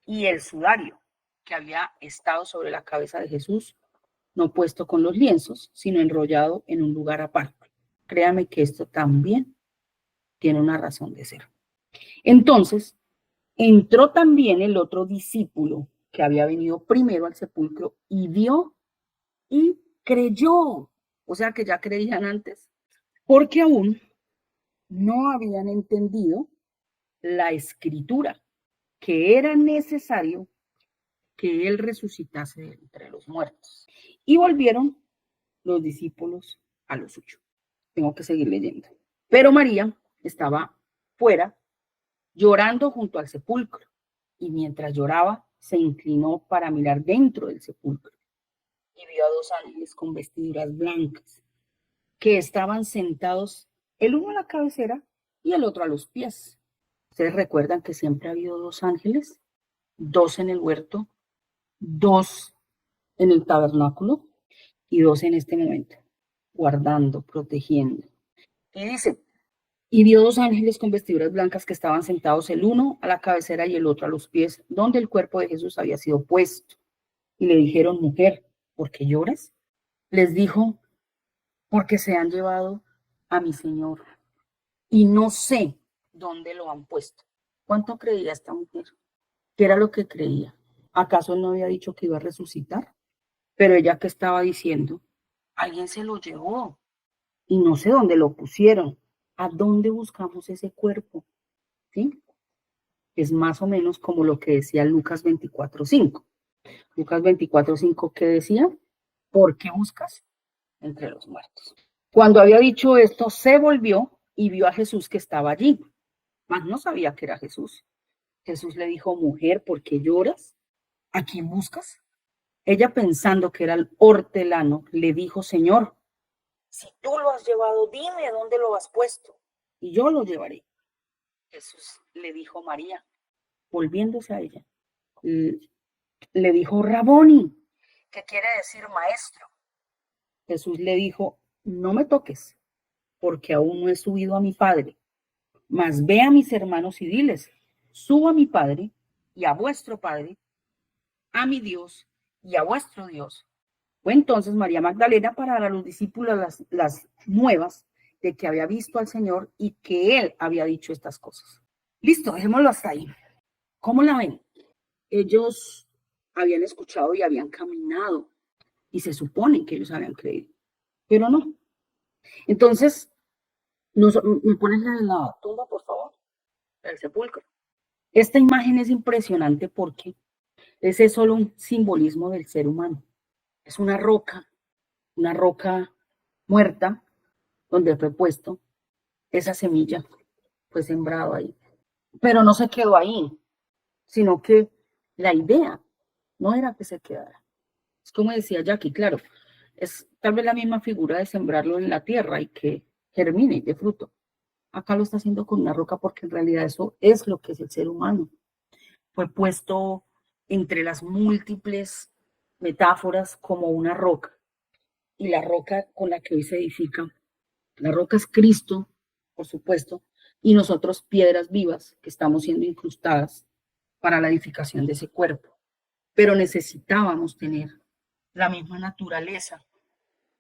y el sudario que había estado sobre la cabeza de Jesús, no puesto con los lienzos, sino enrollado en un lugar aparte. Créame que esto también tiene una razón de ser. Entonces, entró también el otro discípulo que había venido primero al sepulcro y vio y creyó. O sea que ya creían antes, porque aún no habían entendido la escritura, que era necesario que él resucitase de entre los muertos. Y volvieron los discípulos a lo suyo. Tengo que seguir leyendo. Pero María estaba fuera, llorando junto al sepulcro, y mientras lloraba, se inclinó para mirar dentro del sepulcro, y vio a dos ángeles con vestiduras blancas, que estaban sentados, el uno a la cabecera y el otro a los pies. ¿Ustedes recuerdan que siempre ha habido dos ángeles? Dos en el huerto, dos en el tabernáculo y dos en este momento, guardando, protegiendo. Y dice, y vio dos ángeles con vestiduras blancas que estaban sentados, el uno a la cabecera y el otro a los pies, donde el cuerpo de Jesús había sido puesto. Y le dijeron: mujer, ¿por qué lloras? Les dijo: porque se han llevado a mi Señor y no sé dónde lo han puesto. ¿Cuánto creía esta mujer? ¿Qué era lo que creía? ¿Acaso él no había dicho que iba a resucitar? Pero ella, ¿qué estaba diciendo? Alguien se lo llevó y no sé dónde lo pusieron. ¿A dónde buscamos ese cuerpo? ¿Sí? Es más o menos como lo que decía Lucas 24:5. Lucas 24:5, ¿qué decía? ¿Por qué buscas entre los muertos? Cuando había dicho esto, se volvió y vio a Jesús que estaba allí, mas no sabía que era Jesús. Jesús le dijo: mujer, ¿por qué lloras? ¿A quién buscas? Ella, pensando que era el hortelano, le dijo: Señor, si tú lo has llevado, dime dónde lo has puesto y yo lo llevaré. Jesús le dijo: María. Volviéndose a ella, le dijo: Raboni, que quiere decir maestro. Jesús le dijo: no me toques, porque aún no he subido a mi Padre, mas ve a mis hermanos y diles: subo a mi Padre y a vuestro Padre, a mi Dios y a vuestro Dios. Fue entonces María Magdalena para dar a los discípulos las nuevas de que había visto al Señor y que él había dicho estas cosas. Listo, dejémoslo hasta ahí. ¿Cómo la ven? Ellos habían escuchado y habían caminado y se supone que ellos habían creído, pero no. Entonces, ¿me pones la de la tumba, por favor? El sepulcro. Esta imagen es impresionante porque ese es solo un simbolismo del ser humano. Es una roca muerta, donde fue puesto esa semilla, fue sembrado ahí. Pero no se quedó ahí, sino que la idea no era que se quedara, Es como decía Jackie, claro, es tal vez la misma figura de sembrarlo en la tierra y que germine y dé fruto. Acá lo está haciendo con una roca porque en realidad eso es lo que es el ser humano. Fue puesto entre las múltiples metáforas como una roca. Y la roca con la que hoy se edifica, la roca es Cristo, por supuesto, y nosotros piedras vivas que estamos siendo incrustadas para la edificación de ese cuerpo. Pero necesitábamos tener la misma naturaleza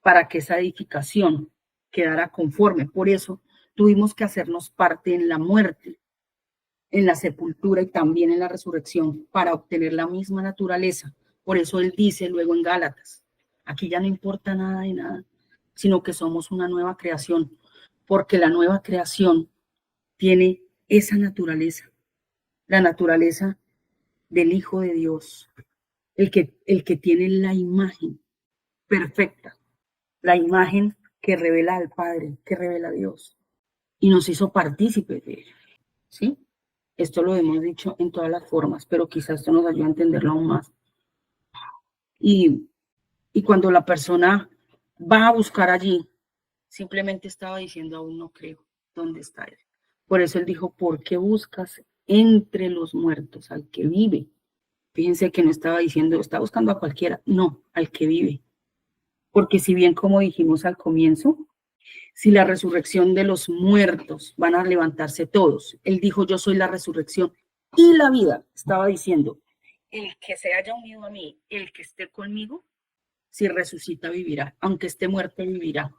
para que esa edificación quedara conforme. Por eso tuvimos que hacernos parte en la muerte, en la sepultura y también en la resurrección para obtener la misma naturaleza. Por eso él dice luego en Gálatas, aquí ya no importa nada de nada, sino que somos una nueva creación, porque la nueva creación tiene esa naturaleza, la naturaleza del Hijo de Dios, el que tiene la imagen perfecta, la imagen que revela al Padre, que revela a Dios, y nos hizo partícipes de ello, ¿sí? Esto lo hemos dicho en todas las formas, pero quizás esto nos ayude a entenderlo aún más. Y cuando la persona va a buscar allí, simplemente estaba diciendo, aún no creo, ¿dónde está él? Por eso él dijo, ¿por qué buscas entre los muertos al que vive? Fíjense que no estaba diciendo, está buscando a cualquiera, no, al que vive. Porque si bien, como dijimos al comienzo, si la resurrección de los muertos van a levantarse todos, él dijo, yo soy la resurrección y la vida, estaba diciendo, el que se haya unido a mí, el que esté conmigo, si resucita vivirá, aunque esté muerto vivirá.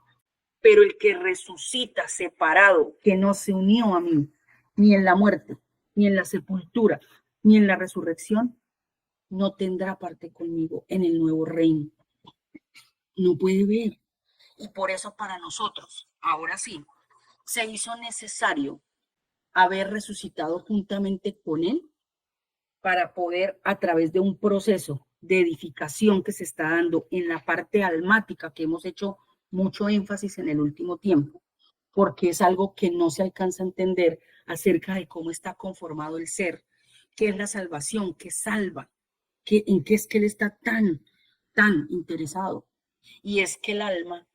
Pero el que resucita separado, que no se unió a mí, ni en la muerte, ni en la sepultura, ni en la resurrección, no tendrá parte conmigo en el nuevo reino. No puede ver. Y por eso para nosotros, ahora sí, se hizo necesario haber resucitado juntamente con él para poder, a través de un proceso de edificación que se está dando en la parte almática, que hemos hecho mucho énfasis en el último tiempo, porque es algo que no se alcanza a entender acerca de cómo está conformado el ser, qué es la salvación, qué salva, en qué es que él está tan interesado. Y es que el alma,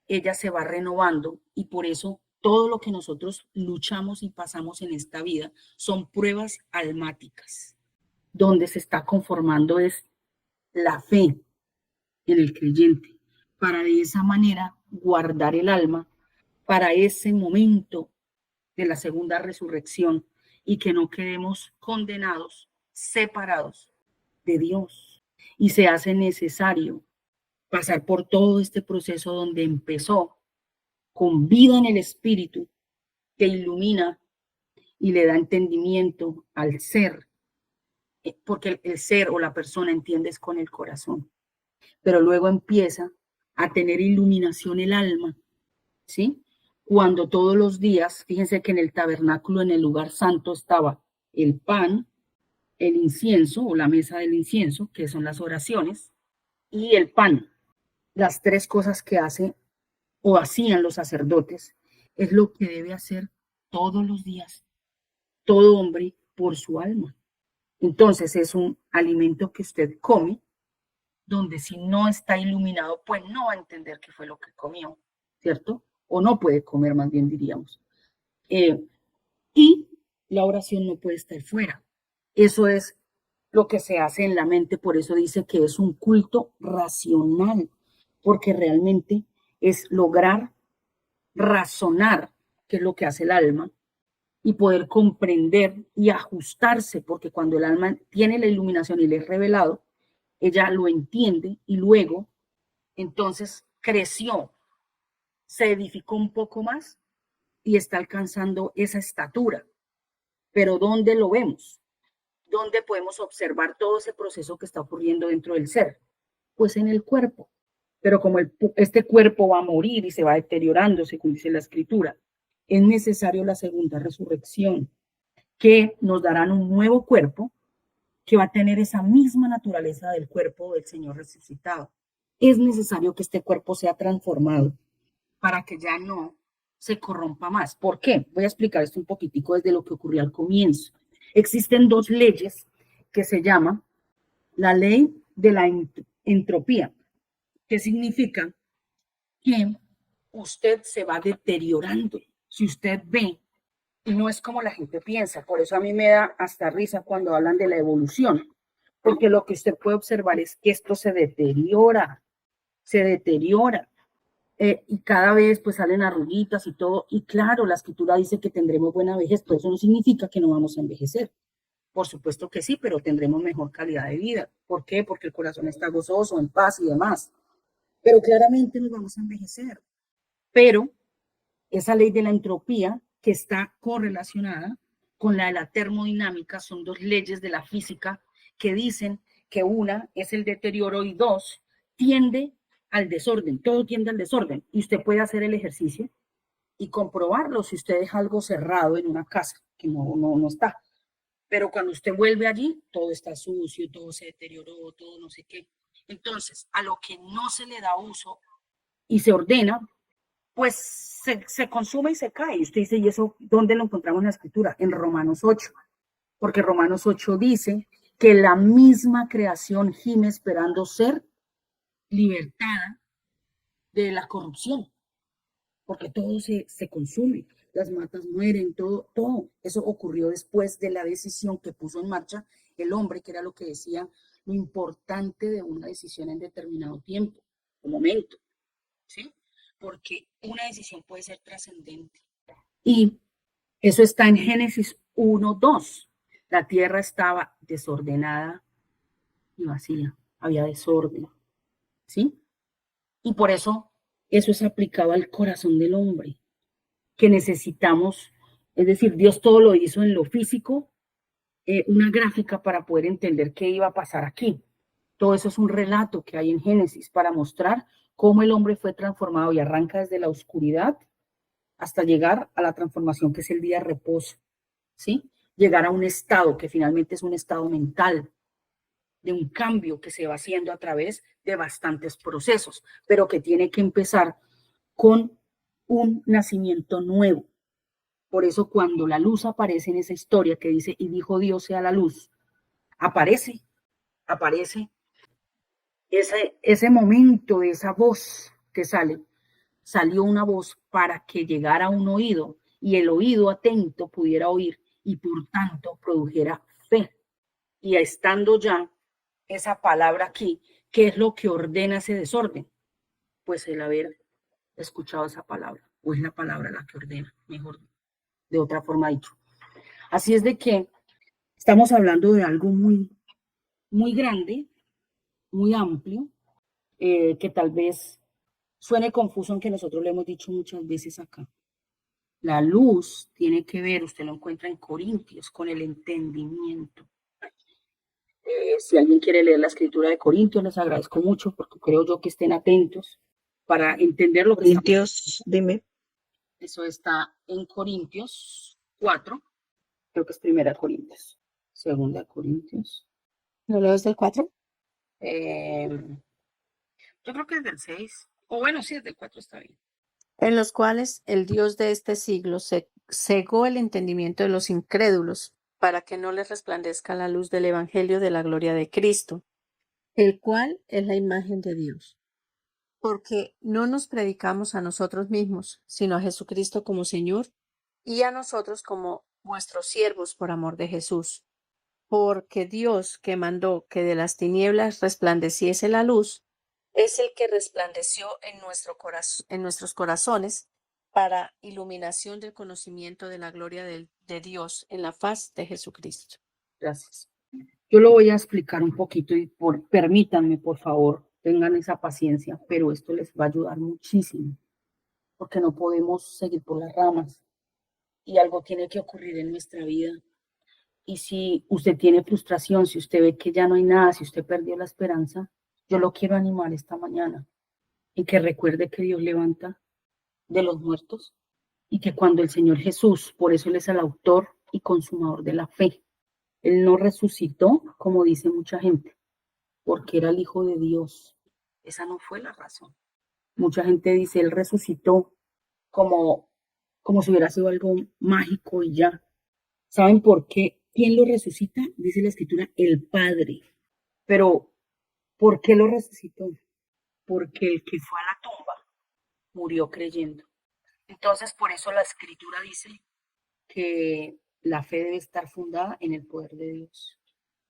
ella se va renovando y por eso todo lo que nosotros luchamos y pasamos en esta vida son pruebas almáticas, donde se está conformando es la fe en el creyente, para de esa manera guardar el alma para ese momento de la segunda resurrección y que no quedemos condenados, separados de Dios. Y se hace necesario pasar por todo este proceso donde empezó con vida en el espíritu que ilumina y le da entendimiento al ser, porque el ser o la persona entiendes con el corazón, pero luego empieza a tener iluminación el alma, ¿sí? Cuando todos los días, fíjense que en el tabernáculo, en el lugar santo, estaba el pan, el incienso o la mesa del incienso, que son las oraciones, y el pan. Las tres cosas que hace o hacían los sacerdotes es lo que debe hacer todos los días todo hombre por su alma. Entonces es un alimento que usted come, donde si no está iluminado, pues no va a entender qué fue lo que comió, ¿cierto? O no puede comer, más bien diríamos. Y la oración no puede estar fuera. Eso es lo que se hace en la mente, por eso dice que es un culto racional, porque realmente es lograr razonar, que es lo que hace el alma, y poder comprender y ajustarse, porque cuando el alma tiene la iluminación y le es revelado, ella lo entiende y luego, entonces, creció, se edificó un poco más y está alcanzando esa estatura. Pero ¿dónde lo vemos? ¿Dónde podemos observar todo ese proceso que está ocurriendo dentro del ser? Pues en el cuerpo. Pero como este cuerpo va a morir y se va deteriorando, según dice la Escritura, es necesario la segunda resurrección, que nos darán un nuevo cuerpo que va a tener esa misma naturaleza del cuerpo del Señor resucitado. Es necesario que este cuerpo sea transformado para que ya no se corrompa más. ¿Por qué? Voy a explicar esto un poquitico desde lo que ocurrió al comienzo. Existen dos leyes que se llaman la ley de la entropía, que significa que usted se va deteriorando. Si usted ve, y no es como la gente piensa, por eso a mí me da hasta risa cuando hablan de la evolución, porque lo que usted puede observar es que esto se deteriora, y cada vez pues salen arruguitas y todo, y claro, la escritura dice que tendremos buena vejez, pero eso no significa que no vamos a envejecer. Por supuesto que sí, pero tendremos mejor calidad de vida. ¿Por qué? Porque el corazón está gozoso, en paz y demás. Pero claramente nos vamos a envejecer. Pero esa ley de la entropía, que está correlacionada con la de la termodinámica, son dos leyes de la física que dicen que una es el deterioro y dos tiende al desorden, todo tiende al desorden. Y usted puede hacer el ejercicio y comprobarlo si usted deja algo cerrado en una casa, que no está. Pero cuando usted vuelve allí, todo está sucio, todo se deterioró, todo no sé qué. Entonces, a lo que no se le da uso y se ordena, pues se consume y se cae. Y usted dice, ¿y eso dónde lo encontramos en la escritura? En Romanos 8, porque Romanos 8 dice que la misma creación gime esperando ser libertada de la corrupción, porque todo se consume, las matas mueren, todo. Eso ocurrió después de la decisión que puso en marcha el hombre, que era lo que decía lo importante de una decisión en determinado tiempo, o momento, ¿sí? Porque una decisión puede ser trascendente. Y eso está en Génesis 1:2. La tierra estaba desordenada y vacía, había desorden, ¿sí? Y por eso es aplicado al corazón del hombre, que necesitamos, es decir, Dios todo lo hizo en lo físico, una gráfica para poder entender qué iba a pasar aquí. Todo eso es un relato que hay en Génesis para mostrar cómo el hombre fue transformado y arranca desde la oscuridad hasta llegar a la transformación que es el día de reposo, ¿sí? Llegar a un estado que finalmente es un estado mental, de un cambio que se va haciendo a través de bastantes procesos, pero que tiene que empezar con un nacimiento nuevo. Por eso cuando la luz aparece en esa historia que dice, y dijo Dios sea la luz, aparece ese momento de esa voz que salió una voz para que llegara a un oído y el oído atento pudiera oír y por tanto produjera fe. Y estando ya esa palabra aquí, ¿qué es lo que ordena ese desorden? Pues el haber escuchado esa palabra, o es la palabra la que ordena, mejor de otra forma dicho. Así es de que estamos hablando de algo muy, muy grande, muy amplio, que tal vez suene confuso, aunque nosotros lo hemos dicho muchas veces acá. La luz tiene que ver, usted lo encuentra en Corintios, con el entendimiento. Si alguien quiere leer la escritura de Corintios, les agradezco mucho porque creo yo que estén atentos para entender lo que Corintios, dime. Eso está en Corintios 4, creo que es Primera Corintios, Segunda Corintios. ¿No lo ves del 4? Yo creo que es del 6, o bueno, sí, es del 4, está bien. En los cuales el Dios de este siglo cegó el entendimiento de los incrédulos para que no les resplandezca la luz del Evangelio de la gloria de Cristo, el cual es la imagen de Dios. Porque no nos predicamos a nosotros mismos, sino a Jesucristo como Señor y a nosotros como vuestros siervos por amor de Jesús. Porque Dios, que mandó que de las tinieblas resplandeciese la luz, es el que resplandeció en nuestros corazones para iluminación del conocimiento de la gloria de Dios en la faz de Jesucristo. Gracias. Yo lo voy a explicar un poquito y permítanme, por favor, tengan esa paciencia, pero esto les va a ayudar muchísimo, porque no podemos seguir por las ramas y algo tiene que ocurrir en nuestra vida. Y si usted tiene frustración, si usted ve que ya no hay nada, si usted perdió la esperanza, yo lo quiero animar esta mañana y que recuerde que Dios levanta de los muertos y que cuando el Señor Jesús, por eso Él es el autor y consumador de la fe, Él no resucitó, como dice mucha gente, porque era el Hijo de Dios. Esa no fue la razón. Mucha gente dice, Él resucitó como si hubiera sido algo mágico y ya. ¿Saben por qué? ¿Quién lo resucita? Dice la Escritura, el Padre. Pero ¿Por qué lo resucitó? Porque el que fue a la tumba murió creyendo. Entonces, por eso la escritura dice que la fe debe estar fundada en el poder de Dios.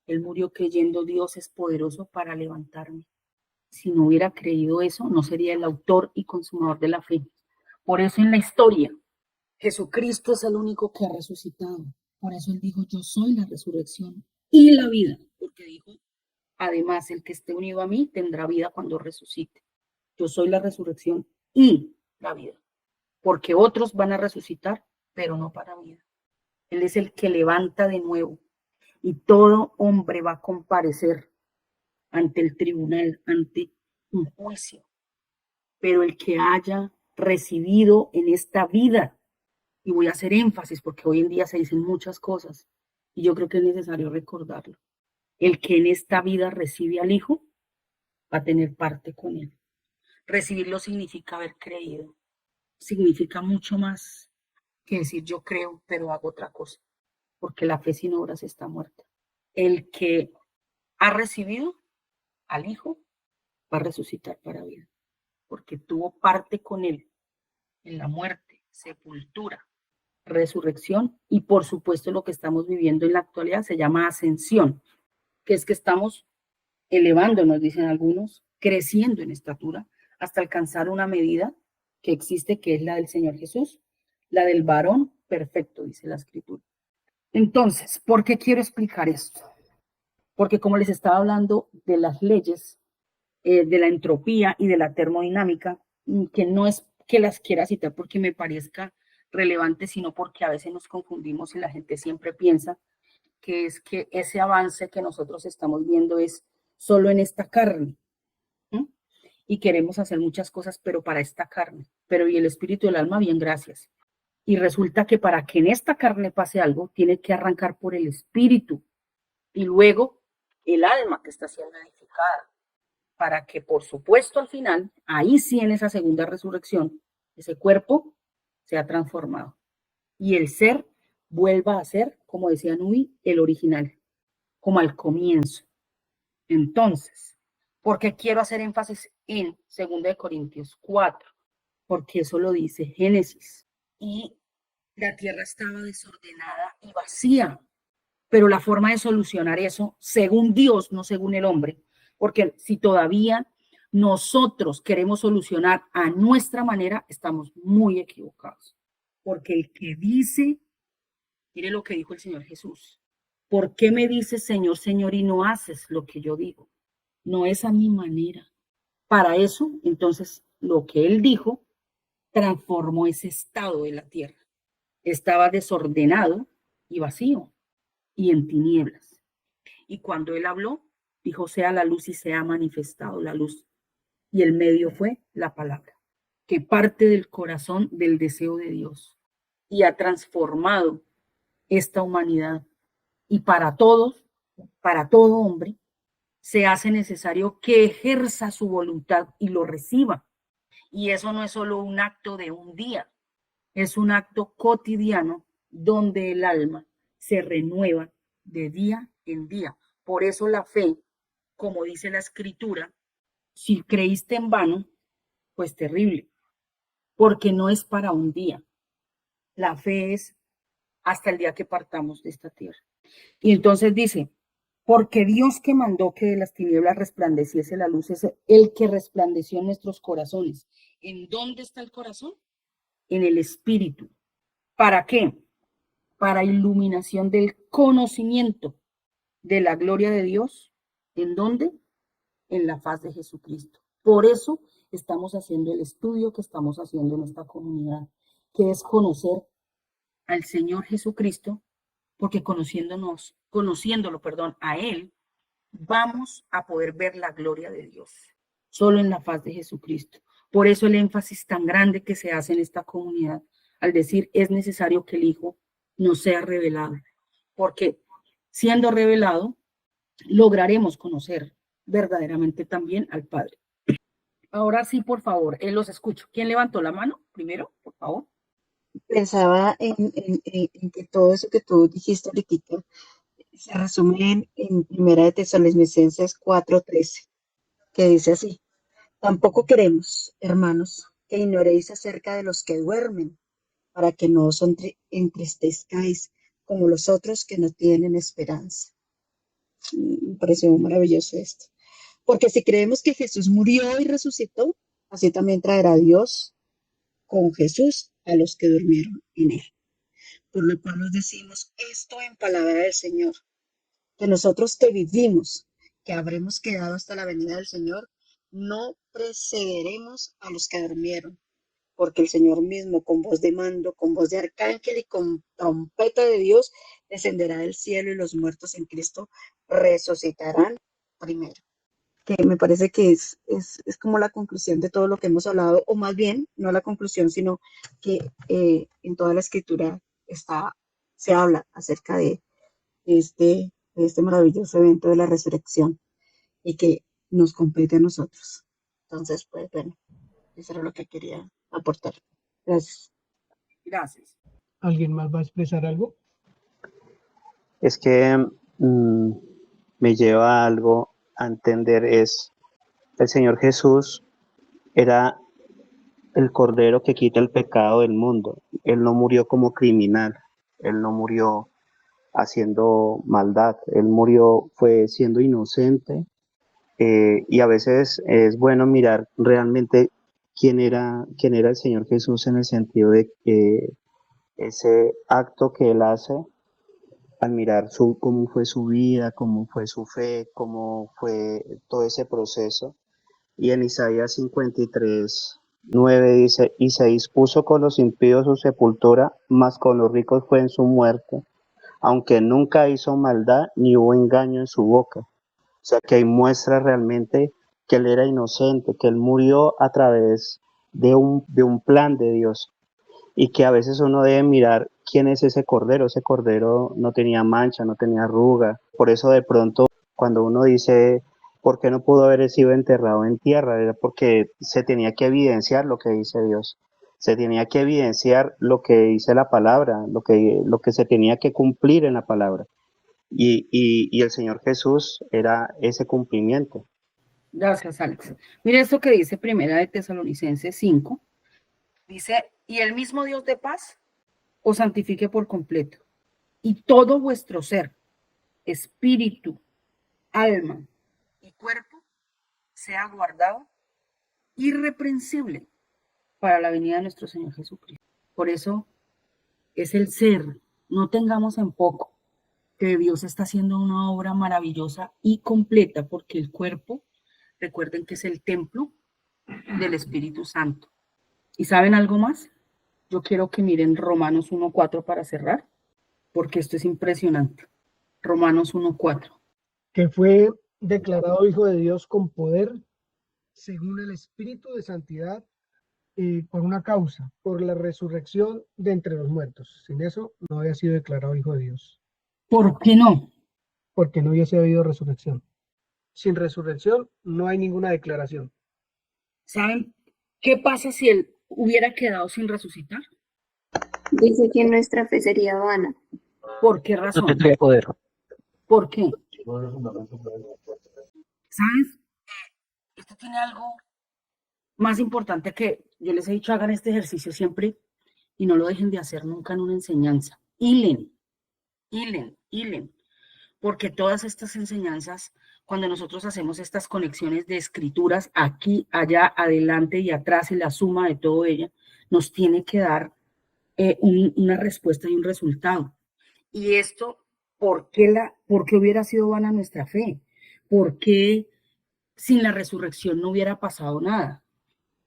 Él murió creyendo Dios es poderoso para levantarme. Si no hubiera creído eso, no sería el autor y consumador de la fe. Por eso en la historia, Jesucristo es el único que ha resucitado. Por eso él dijo, yo soy la resurrección y la vida. Porque dijo, además, el que esté unido a mí tendrá vida cuando resucite. Yo soy la resurrección y la vida. Porque otros van a resucitar, pero no para vida. Él es el que levanta de nuevo. Y todo hombre va a comparecer ante el tribunal, ante un juicio. Pero el que haya recibido en esta vida, y voy a hacer énfasis porque hoy en día se dicen muchas cosas, y yo creo que es necesario recordarlo. El que en esta vida recibe al Hijo va a tener parte con él. Recibirlo significa haber creído. Significa mucho más que decir yo creo, pero hago otra cosa. Porque la fe sin obras está muerta. El que ha recibido al Hijo va a resucitar para vida. Porque tuvo parte con él en la muerte, sepultura, resurrección y por supuesto lo que estamos viviendo en la actualidad se llama ascensión, que es que estamos elevándonos, dicen algunos, creciendo en estatura hasta alcanzar una medida que existe, que es la del Señor Jesús, la del varón perfecto, dice la Escritura. Entonces, ¿por qué quiero explicar esto? Porque como les estaba hablando de las leyes de la entropía y de la termodinámica, que no es que las quiera citar porque me parezca relevante, sino porque a veces nos confundimos y la gente siempre piensa que es que ese avance que nosotros estamos viendo es solo en esta carne. Y queremos hacer muchas cosas, pero para esta carne. Pero y el espíritu y el alma, bien, gracias. Y resulta que para que en esta carne pase algo, tiene que arrancar por el espíritu y luego el alma que está siendo edificada. Para que, por supuesto, al final, ahí sí en esa segunda resurrección, ese cuerpo sea transformado. Y el ser vuelva a ser, como decía Nui, el original, como al comienzo. Entonces, ¿por qué quiero hacer énfasis en 2 Corintios 4? Porque eso lo dice Génesis. Y la tierra estaba desordenada y vacía. Pero la forma de solucionar eso, según Dios, no según el hombre, porque si todavía nosotros queremos solucionar a nuestra manera, estamos muy equivocados. Porque el que dice, mire lo que dijo el Señor Jesús, ¿por qué me dices Señor, Señor y no haces lo que yo digo? No es a mi manera. Para eso, entonces, lo que él dijo transformó ese estado de la tierra. Estaba desordenado y vacío y en tinieblas. Y cuando él habló, dijo, sea la luz y se ha manifestado la luz. Y el medio fue la palabra, que parte del corazón del deseo de Dios y ha transformado esta humanidad. Y para todos, para todo hombre, se hace necesario que ejerza su voluntad y lo reciba. Y eso no es solo un acto de un día, es un acto cotidiano donde el alma se renueva de día en día. Por eso la fe, como dice la Escritura, si creíste en vano, pues terrible, porque no es para un día. La fe es hasta el día que partamos de esta tierra. Y entonces dice, porque Dios que mandó que de las tinieblas resplandeciese la luz es el que resplandeció en nuestros corazones. ¿En dónde está el corazón? En el espíritu. ¿Para qué? Para iluminación del conocimiento de la gloria de Dios. ¿En dónde? En la faz de Jesucristo. Por eso estamos haciendo el estudio que estamos haciendo en esta comunidad, que es conocer al Señor Jesucristo, porque conociéndolo, a Él, vamos a poder ver la gloria de Dios, solo en la faz de Jesucristo. Por eso el énfasis tan grande que se hace en esta comunidad, al decir es necesario que el Hijo nos sea revelado, porque siendo revelado, lograremos conocer verdaderamente también al Padre. Ahora sí, por favor, los escucho. ¿Quién levantó la mano primero, por favor? Pensaba en que todo eso que tú dijiste ahorita se resume en Primera de Tesalonicenses 4:13. que dice así: tampoco queremos, hermanos, que ignoréis acerca de los que duermen, para que no os entristezcáis como los otros que no tienen esperanza. Me pareció maravilloso esto. Porque si creemos que Jesús murió y resucitó, así también traerá Dios con Jesús a los que durmieron en él. Por lo cual os decimos esto en palabra del Señor, que nosotros que vivimos, que habremos quedado hasta la venida del Señor, no precederemos a los que durmieron, porque el Señor mismo, con voz de mando, con voz de arcángel y con trompeta de Dios, descenderá del cielo, y los muertos en Cristo resucitarán primero. Que me parece que es como la conclusión de todo lo que hemos hablado, o más bien, no la conclusión, sino que en toda la Escritura se habla acerca de este maravilloso evento de la resurrección y que nos compete a nosotros. Entonces, pues bueno, eso era lo que quería aportar. Gracias. Gracias. ¿Alguien más va a expresar algo? Es que me lleva a algo a entender, es el Señor Jesús era el Cordero que quita el pecado del mundo. Él no murió como criminal, Él no murió haciendo maldad, Él murió fue siendo inocente, y a veces es bueno mirar realmente quién era el Señor Jesús, en el sentido de que ese acto que Él hace al mirar cómo fue su vida, cómo fue su fe, cómo fue todo ese proceso. Y en Isaías 53:9 dice: y se dispuso con los impíos su sepultura, mas con los ricos fue en su muerte, aunque nunca hizo maldad ni hubo engaño en su boca. O sea que ahí muestra realmente que él era inocente, que él murió a través de un plan de Dios, y que a veces uno debe mirar quién es ese cordero. Ese cordero no tenía mancha, no tenía arruga. Por eso de pronto cuando uno dice por qué no pudo haber sido enterrado en tierra, era porque se tenía que evidenciar lo que dice Dios. Se tenía que evidenciar lo que dice la palabra, lo que se tenía que cumplir en la palabra. Y el Señor Jesús era ese cumplimiento. Gracias, Alex. Mira esto que dice Primera de Tesalonicenses 5. Dice: y el mismo Dios de paz os santifique por completo, y todo vuestro ser, espíritu, alma y cuerpo sea guardado irreprensible para la venida de nuestro Señor Jesucristo. Por eso es el ser. No tengamos en poco que Dios está haciendo una obra maravillosa y completa, porque el cuerpo, recuerden que es el templo del Espíritu Santo. ¿Y saben algo más? Yo quiero que miren Romanos 1:4 para cerrar, porque esto es impresionante. Romanos 1:4. Que fue declarado Hijo de Dios con poder, según el Espíritu de Santidad, por una causa, por la resurrección de entre los muertos. Sin eso no había sido declarado Hijo de Dios. ¿Por qué no? Porque no hubiese habido resurrección. Sin resurrección no hay ninguna declaración. ¿Saben qué pasa si él hubiera quedado sin resucitar? Dice que nuestra fe sería vana. ¿Por qué No razón? tendría poder. ¿Por qué? ¿Sabes? Esto tiene algo más importante que yo les he dicho: hagan este ejercicio siempre y no lo dejen de hacer nunca en una enseñanza. Hilen, porque todas estas enseñanzas, cuando nosotros hacemos estas conexiones de escrituras aquí, allá, adelante y atrás, y la suma de todo ella, nos tiene que dar una respuesta y un resultado. Y esto, ¿por qué hubiera sido vana nuestra fe? ¿Por qué sin la resurrección no hubiera pasado nada?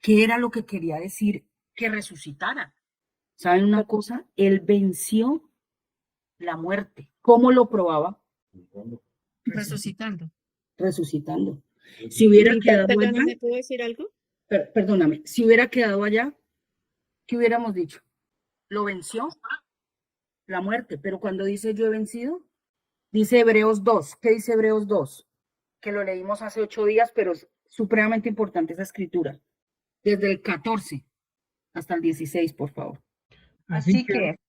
¿Qué era lo que quería decir que resucitara? ¿Saben una cosa? Él venció la muerte. ¿Cómo lo probaba? Resucitando. Resucitando. Si hubiera quedado allá, Perdóname, ¿puedo decir algo? perdóname, si hubiera quedado allá, ¿qué hubiéramos dicho? Lo venció la muerte, pero cuando dice yo he vencido, dice Hebreos 2. ¿Qué dice Hebreos 2? Que lo leímos hace 8 días, pero es supremamente importante esa escritura. Desde el 14 hasta el 16, por favor. Así que,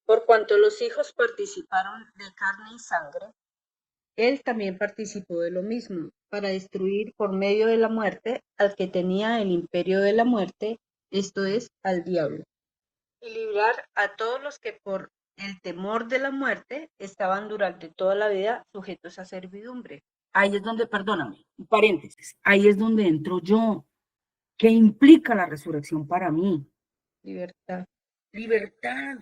por cuanto los hijos participaron de carne y sangre, Él también participó de lo mismo, para destruir por medio de la muerte al que tenía el imperio de la muerte, esto es, al diablo, y librar a todos los que por el temor de la muerte estaban durante toda la vida sujetos a servidumbre. Ahí es donde, perdóname, un paréntesis, ahí es donde entro yo. ¿Qué implica la resurrección para mí? Libertad. Libertad.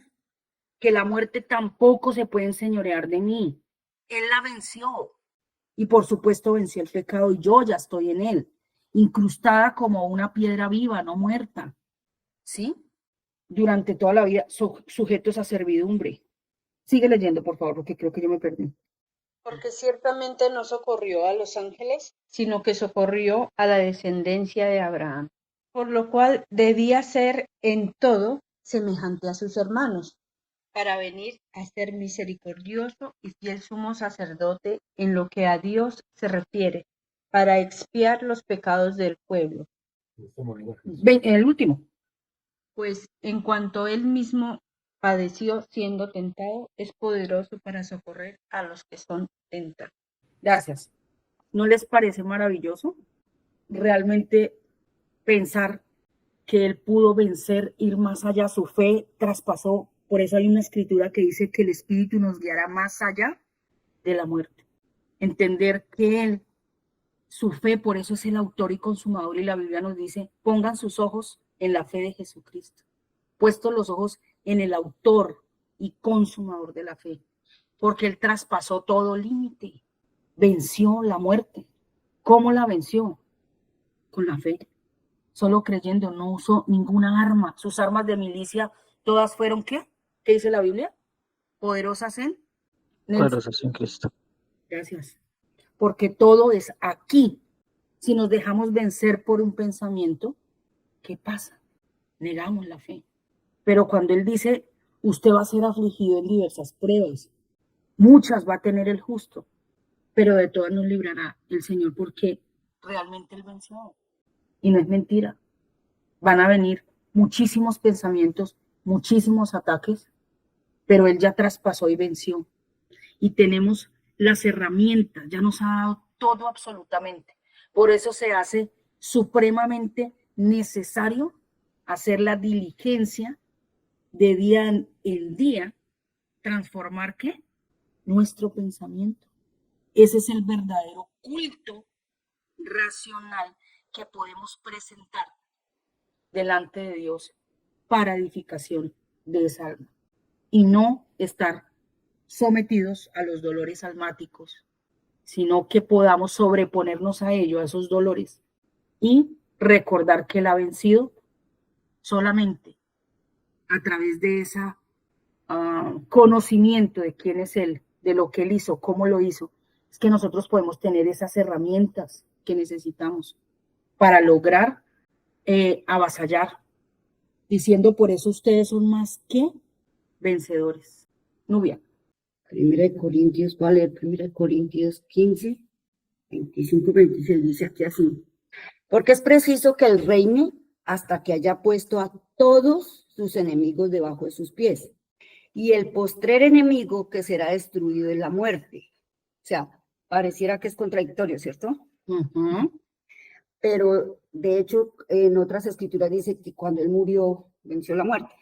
Que la muerte tampoco se puede enseñorear de mí. Él la venció. Y por supuesto venció el pecado y yo ya estoy en él, incrustada como una piedra viva, no muerta. ¿Sí? Durante toda la vida sujetos a servidumbre. Sigue leyendo, por favor, porque creo que yo me perdí. Porque ciertamente no socorrió a los ángeles, sino que socorrió a la descendencia de Abraham, por lo cual debía ser en todo semejante a sus hermanos, para venir a ser misericordioso y fiel sumo sacerdote en lo que a Dios se refiere, para expiar los pecados del pueblo. El último. Pues en cuanto él mismo padeció siendo tentado, es poderoso para socorrer a los que son tentados. Gracias. ¿No les parece maravilloso realmente pensar que él pudo vencer, ir más allá? Su fe traspasó. Por eso hay una escritura que dice que el Espíritu nos guiará más allá de la muerte. Entender que él, su fe, por eso es el autor y consumador, y la Biblia nos dice, pongan sus ojos en la fe de Jesucristo. Puestos los ojos en el autor y consumador de la fe, porque él traspasó todo límite, venció la muerte. ¿Cómo la venció? Con la fe, solo creyendo, no usó ninguna arma. Sus armas de milicia, todas fueron, ¿qué? ¿Qué dice la Biblia? Poderosas en Poderosos en Cristo. Gracias. Porque todo es aquí. Si nos dejamos vencer por un pensamiento, ¿qué pasa? Negamos la fe. Pero cuando él dice, usted va a ser afligido en diversas pruebas, muchas va a tener el justo, pero de todas nos librará el Señor, porque realmente él venció. Y no es mentira. Van a venir muchísimos pensamientos, muchísimos ataques, pero él ya traspasó y venció. Y tenemos las herramientas, ya nos ha dado todo absolutamente. Por eso se hace supremamente necesario hacer la diligencia de día en día, transformar ¿qué? Nuestro pensamiento. Ese es el verdadero culto racional que podemos presentar delante de Dios para edificación de esa alma y no estar sometidos a los dolores almáticos, sino que podamos sobreponernos a ello, a esos dolores, y recordar que Él ha vencido solamente a través de ese conocimiento de quién es Él, de lo que Él hizo, cómo lo hizo. Es que nosotros podemos tener esas herramientas que necesitamos para lograr avasallar, diciendo por eso ustedes son más que vencedores. Nubia. Primera de Corintios, voy a leer Primera de Corintios 15, 25, 26, dice aquí así. Porque es preciso que él reine hasta que haya puesto a todos sus enemigos debajo de sus pies. Y el postrer enemigo que será destruido es la muerte. O sea, pareciera que es contradictorio, ¿cierto? Pero de hecho, en otras escrituras dice que cuando él murió, venció la muerte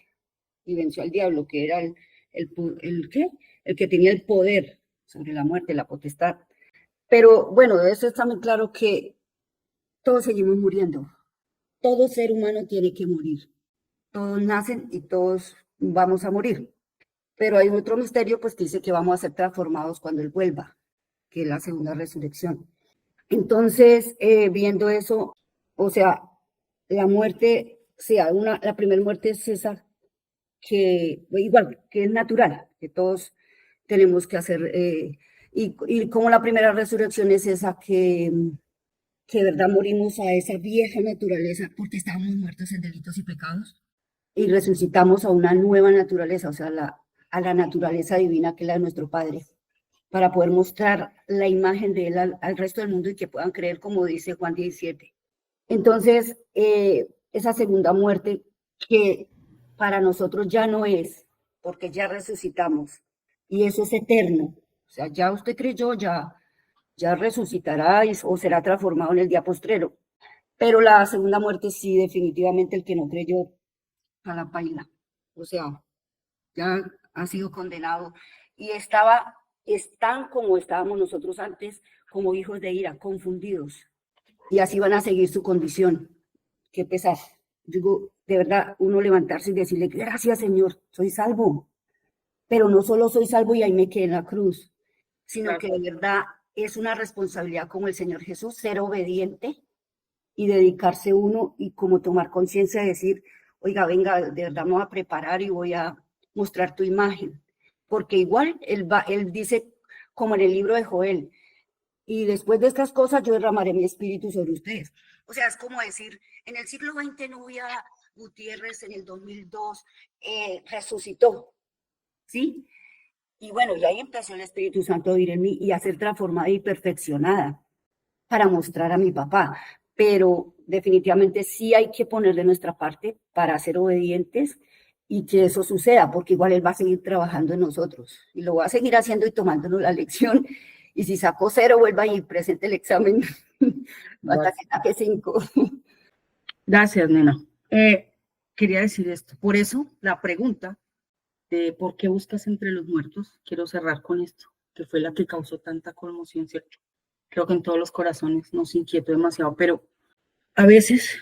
y venció al diablo, que era el que tenía el poder sobre la muerte, la potestad. Pero bueno, de eso está muy claro que todos seguimos muriendo. Todo ser humano tiene que morir. Todos nacen y todos vamos a morir. Pero hay otro misterio, pues, que dice que vamos a ser transformados cuando Él vuelva, que es la segunda resurrección. Entonces, viendo eso, o sea, la muerte, la primera muerte es esa que, igual, que es natural, que todos tenemos que hacer, y como la primera resurrección es esa que de verdad morimos a esa vieja naturaleza, porque estábamos muertos en delitos y pecados, y resucitamos a una nueva naturaleza, o sea, a la naturaleza divina que es la de nuestro Padre, para poder mostrar la imagen de Él al resto del mundo y que puedan creer, como dice Juan 17. Entonces, esa segunda muerte que para nosotros ya no es, porque ya resucitamos, y eso es eterno. O sea, ya usted creyó, ya ya resucitará o será transformado en el día postrero. Pero la segunda muerte sí, definitivamente el que no creyó a la paila. O sea, ya ha sido condenado y están como estábamos nosotros antes, como hijos de ira, confundidos. Y así van a seguir su condición. Qué pesar. Digo, de verdad, uno levantarse y decirle, gracias Señor, soy salvo. Pero no solo soy salvo y ahí me quedé en la cruz, sino que de verdad es una responsabilidad como el Señor Jesús, ser obediente y dedicarse uno y como tomar conciencia de decir, oiga, venga, de verdad me voy a preparar y voy a mostrar tu imagen. Porque igual él dice, como en el libro de Joel, y después de estas cosas yo derramaré mi espíritu sobre ustedes. O sea, es como decir, en el siglo XX no había Gutiérrez, en el 2002 resucitó, ¿sí? Y bueno, y ahí empezó el Espíritu Santo a vivir en mí y a ser transformada y perfeccionada para mostrar a mi papá. Pero definitivamente sí hay que poner de nuestra parte para ser obedientes y que eso suceda, porque igual él va a seguir trabajando en nosotros y lo va a seguir haciendo y tomándonos la lección. Y si sacó 0, vuelva y presente el examen hasta que saque 5. Gracias, nena. Quería decir esto. Por eso, la pregunta de por qué buscas entre los muertos, quiero cerrar con esto, que fue la que causó tanta conmoción, ¿cierto? Creo que en todos los corazones nos inquietó demasiado, pero a veces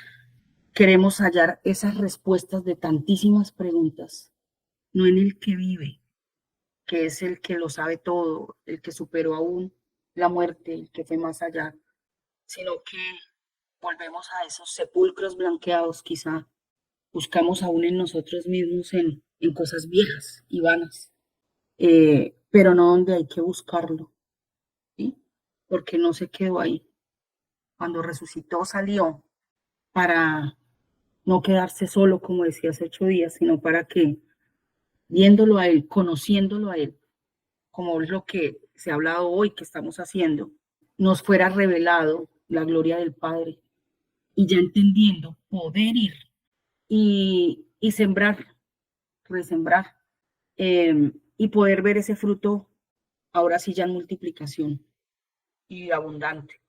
queremos hallar esas respuestas de tantísimas preguntas, no en el que vive, que es el que lo sabe todo, el que superó aún la muerte, el que fue más allá, sino que volvemos a esos sepulcros blanqueados, quizá buscamos aún en nosotros mismos en cosas viejas y vanas, pero no donde hay que buscarlo, ¿sí? Porque no se quedó ahí. Cuando resucitó salió para no quedarse solo, como decía hace 8 días, sino para que, viéndolo a Él, conociéndolo a Él, como es lo que se ha hablado hoy que estamos haciendo, nos fuera revelado la gloria del Padre y ya entendiendo, poder ir y sembrar, resembrar, y poder ver ese fruto ahora sí ya en multiplicación y abundante,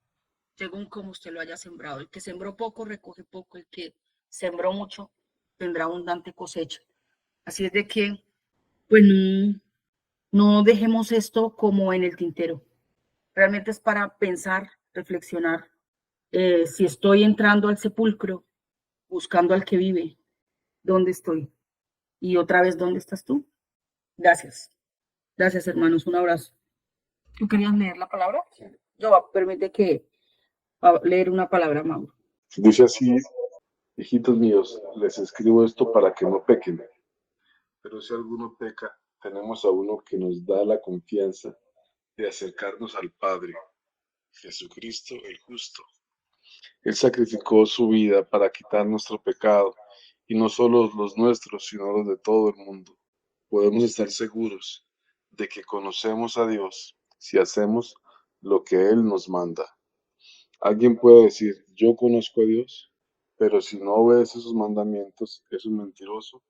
según como usted lo haya sembrado. El que sembró poco recoge poco, el que sembró mucho tendrá abundante cosecha. Así es de que, pues no dejemos esto como en el tintero. Realmente es para pensar, reflexionar. Si estoy entrando al sepulcro, buscando al que vive, ¿dónde estoy? Y otra vez, ¿dónde estás tú? Gracias. Gracias, hermanos. Un abrazo. ¿Tú querías leer la palabra? Yo permite que va a leer una palabra, Mauro. Dice así, hijitos míos, les escribo esto para que no pequen. Pero si alguno peca, tenemos a uno que nos da la confianza de acercarnos al Padre, Jesucristo el justo. Él sacrificó su vida para quitar nuestro pecado, y no solo los nuestros, sino los de todo el mundo. Podemos estar seguros de que conocemos a Dios si hacemos lo que Él nos manda. Alguien puede decir, yo conozco a Dios, pero si no obedece sus mandamientos, es un mentiroso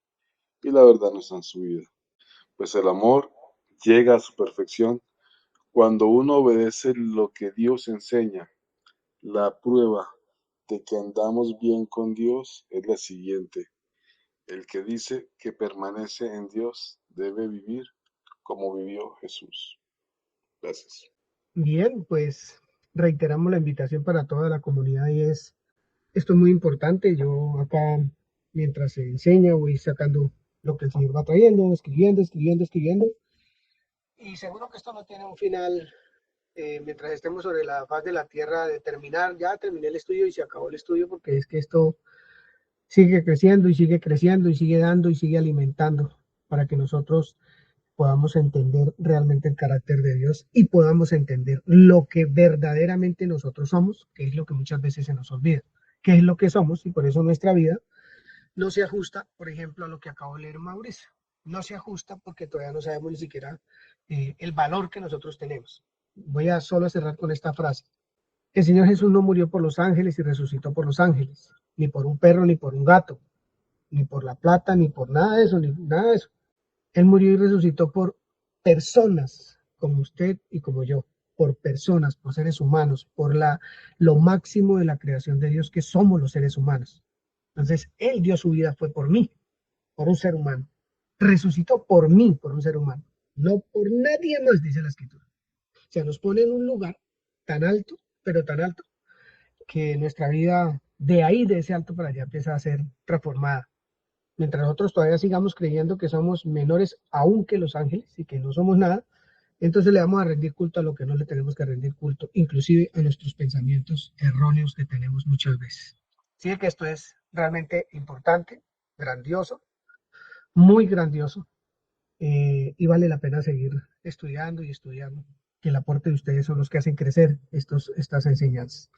y la verdad no está en su vida. Pues el amor llega a su perfección cuando uno obedece lo que Dios enseña. La prueba de que andamos bien con Dios es la siguiente. El que dice que permanece en Dios debe vivir como vivió Jesús. Gracias. Bien, pues reiteramos la invitación para toda la comunidad y esto es muy importante. Yo acá, mientras se enseña, voy sacando lo que el Señor va trayendo, escribiendo. Y seguro que esto no tiene un final mientras estemos sobre la faz de la tierra de terminar. Ya terminé el estudio y se acabó el estudio, porque es que esto sigue creciendo y sigue creciendo y sigue dando y sigue alimentando para que nosotros podamos entender realmente el carácter de Dios y podamos entender lo que verdaderamente nosotros somos, que es lo que muchas veces se nos olvida, qué es lo que somos, y por eso nuestra vida no se ajusta, por ejemplo, a lo que acabo de leer Mauricio. No se ajusta porque todavía no sabemos ni siquiera el valor que nosotros tenemos. Voy a solo cerrar con esta frase. El Señor Jesús no murió por los ángeles y resucitó por los ángeles, ni por un perro, ni por un gato, ni por la plata, ni por nada de eso, ni nada de eso. Él murió y resucitó por personas como usted y como yo, por personas, por seres humanos, por lo máximo de la creación de Dios que somos los seres humanos. Entonces, Él dio su vida, fue por mí, por un ser humano. Resucitó por mí, por un ser humano, no por nadie más, dice la Escritura. O sea, nos pone en un lugar tan alto, pero tan alto, que nuestra vida de ahí, de ese alto para allá, empieza a ser transformada. Mientras nosotros todavía sigamos creyendo que somos menores aún que los ángeles y que no somos nada, entonces le vamos a rendir culto a lo que no le tenemos que rendir culto, inclusive a nuestros pensamientos erróneos que tenemos muchas veces. Así que esto es realmente importante, grandioso, muy grandioso, y vale la pena seguir estudiando y estudiando, que el aporte de ustedes son los que hacen crecer estas enseñanzas.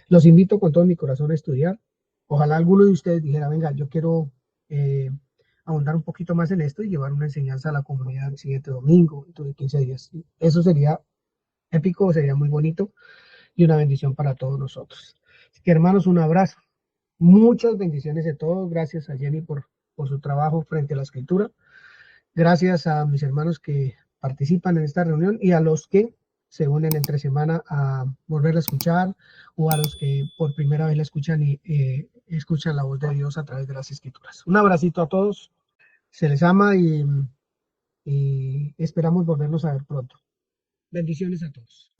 Los invito con todo mi corazón a estudiar. Ojalá alguno de ustedes dijera, venga, yo quiero ahondar un poquito más en esto y llevar una enseñanza a la comunidad el siguiente domingo, dentro de 15 días. Eso sería épico, sería muy bonito y una bendición para todos nosotros. Así que, hermanos, un abrazo. Muchas bendiciones de todos. Gracias a Jenny por su trabajo frente a la escritura. Gracias a mis hermanos que participan en esta reunión y a los que se unen entre semana a volver a escuchar, o a los que por primera vez la escuchan y escuchan la voz de Dios a través de las escrituras. Un abracito a todos, se les ama y esperamos volvernos a ver pronto. Bendiciones a todos.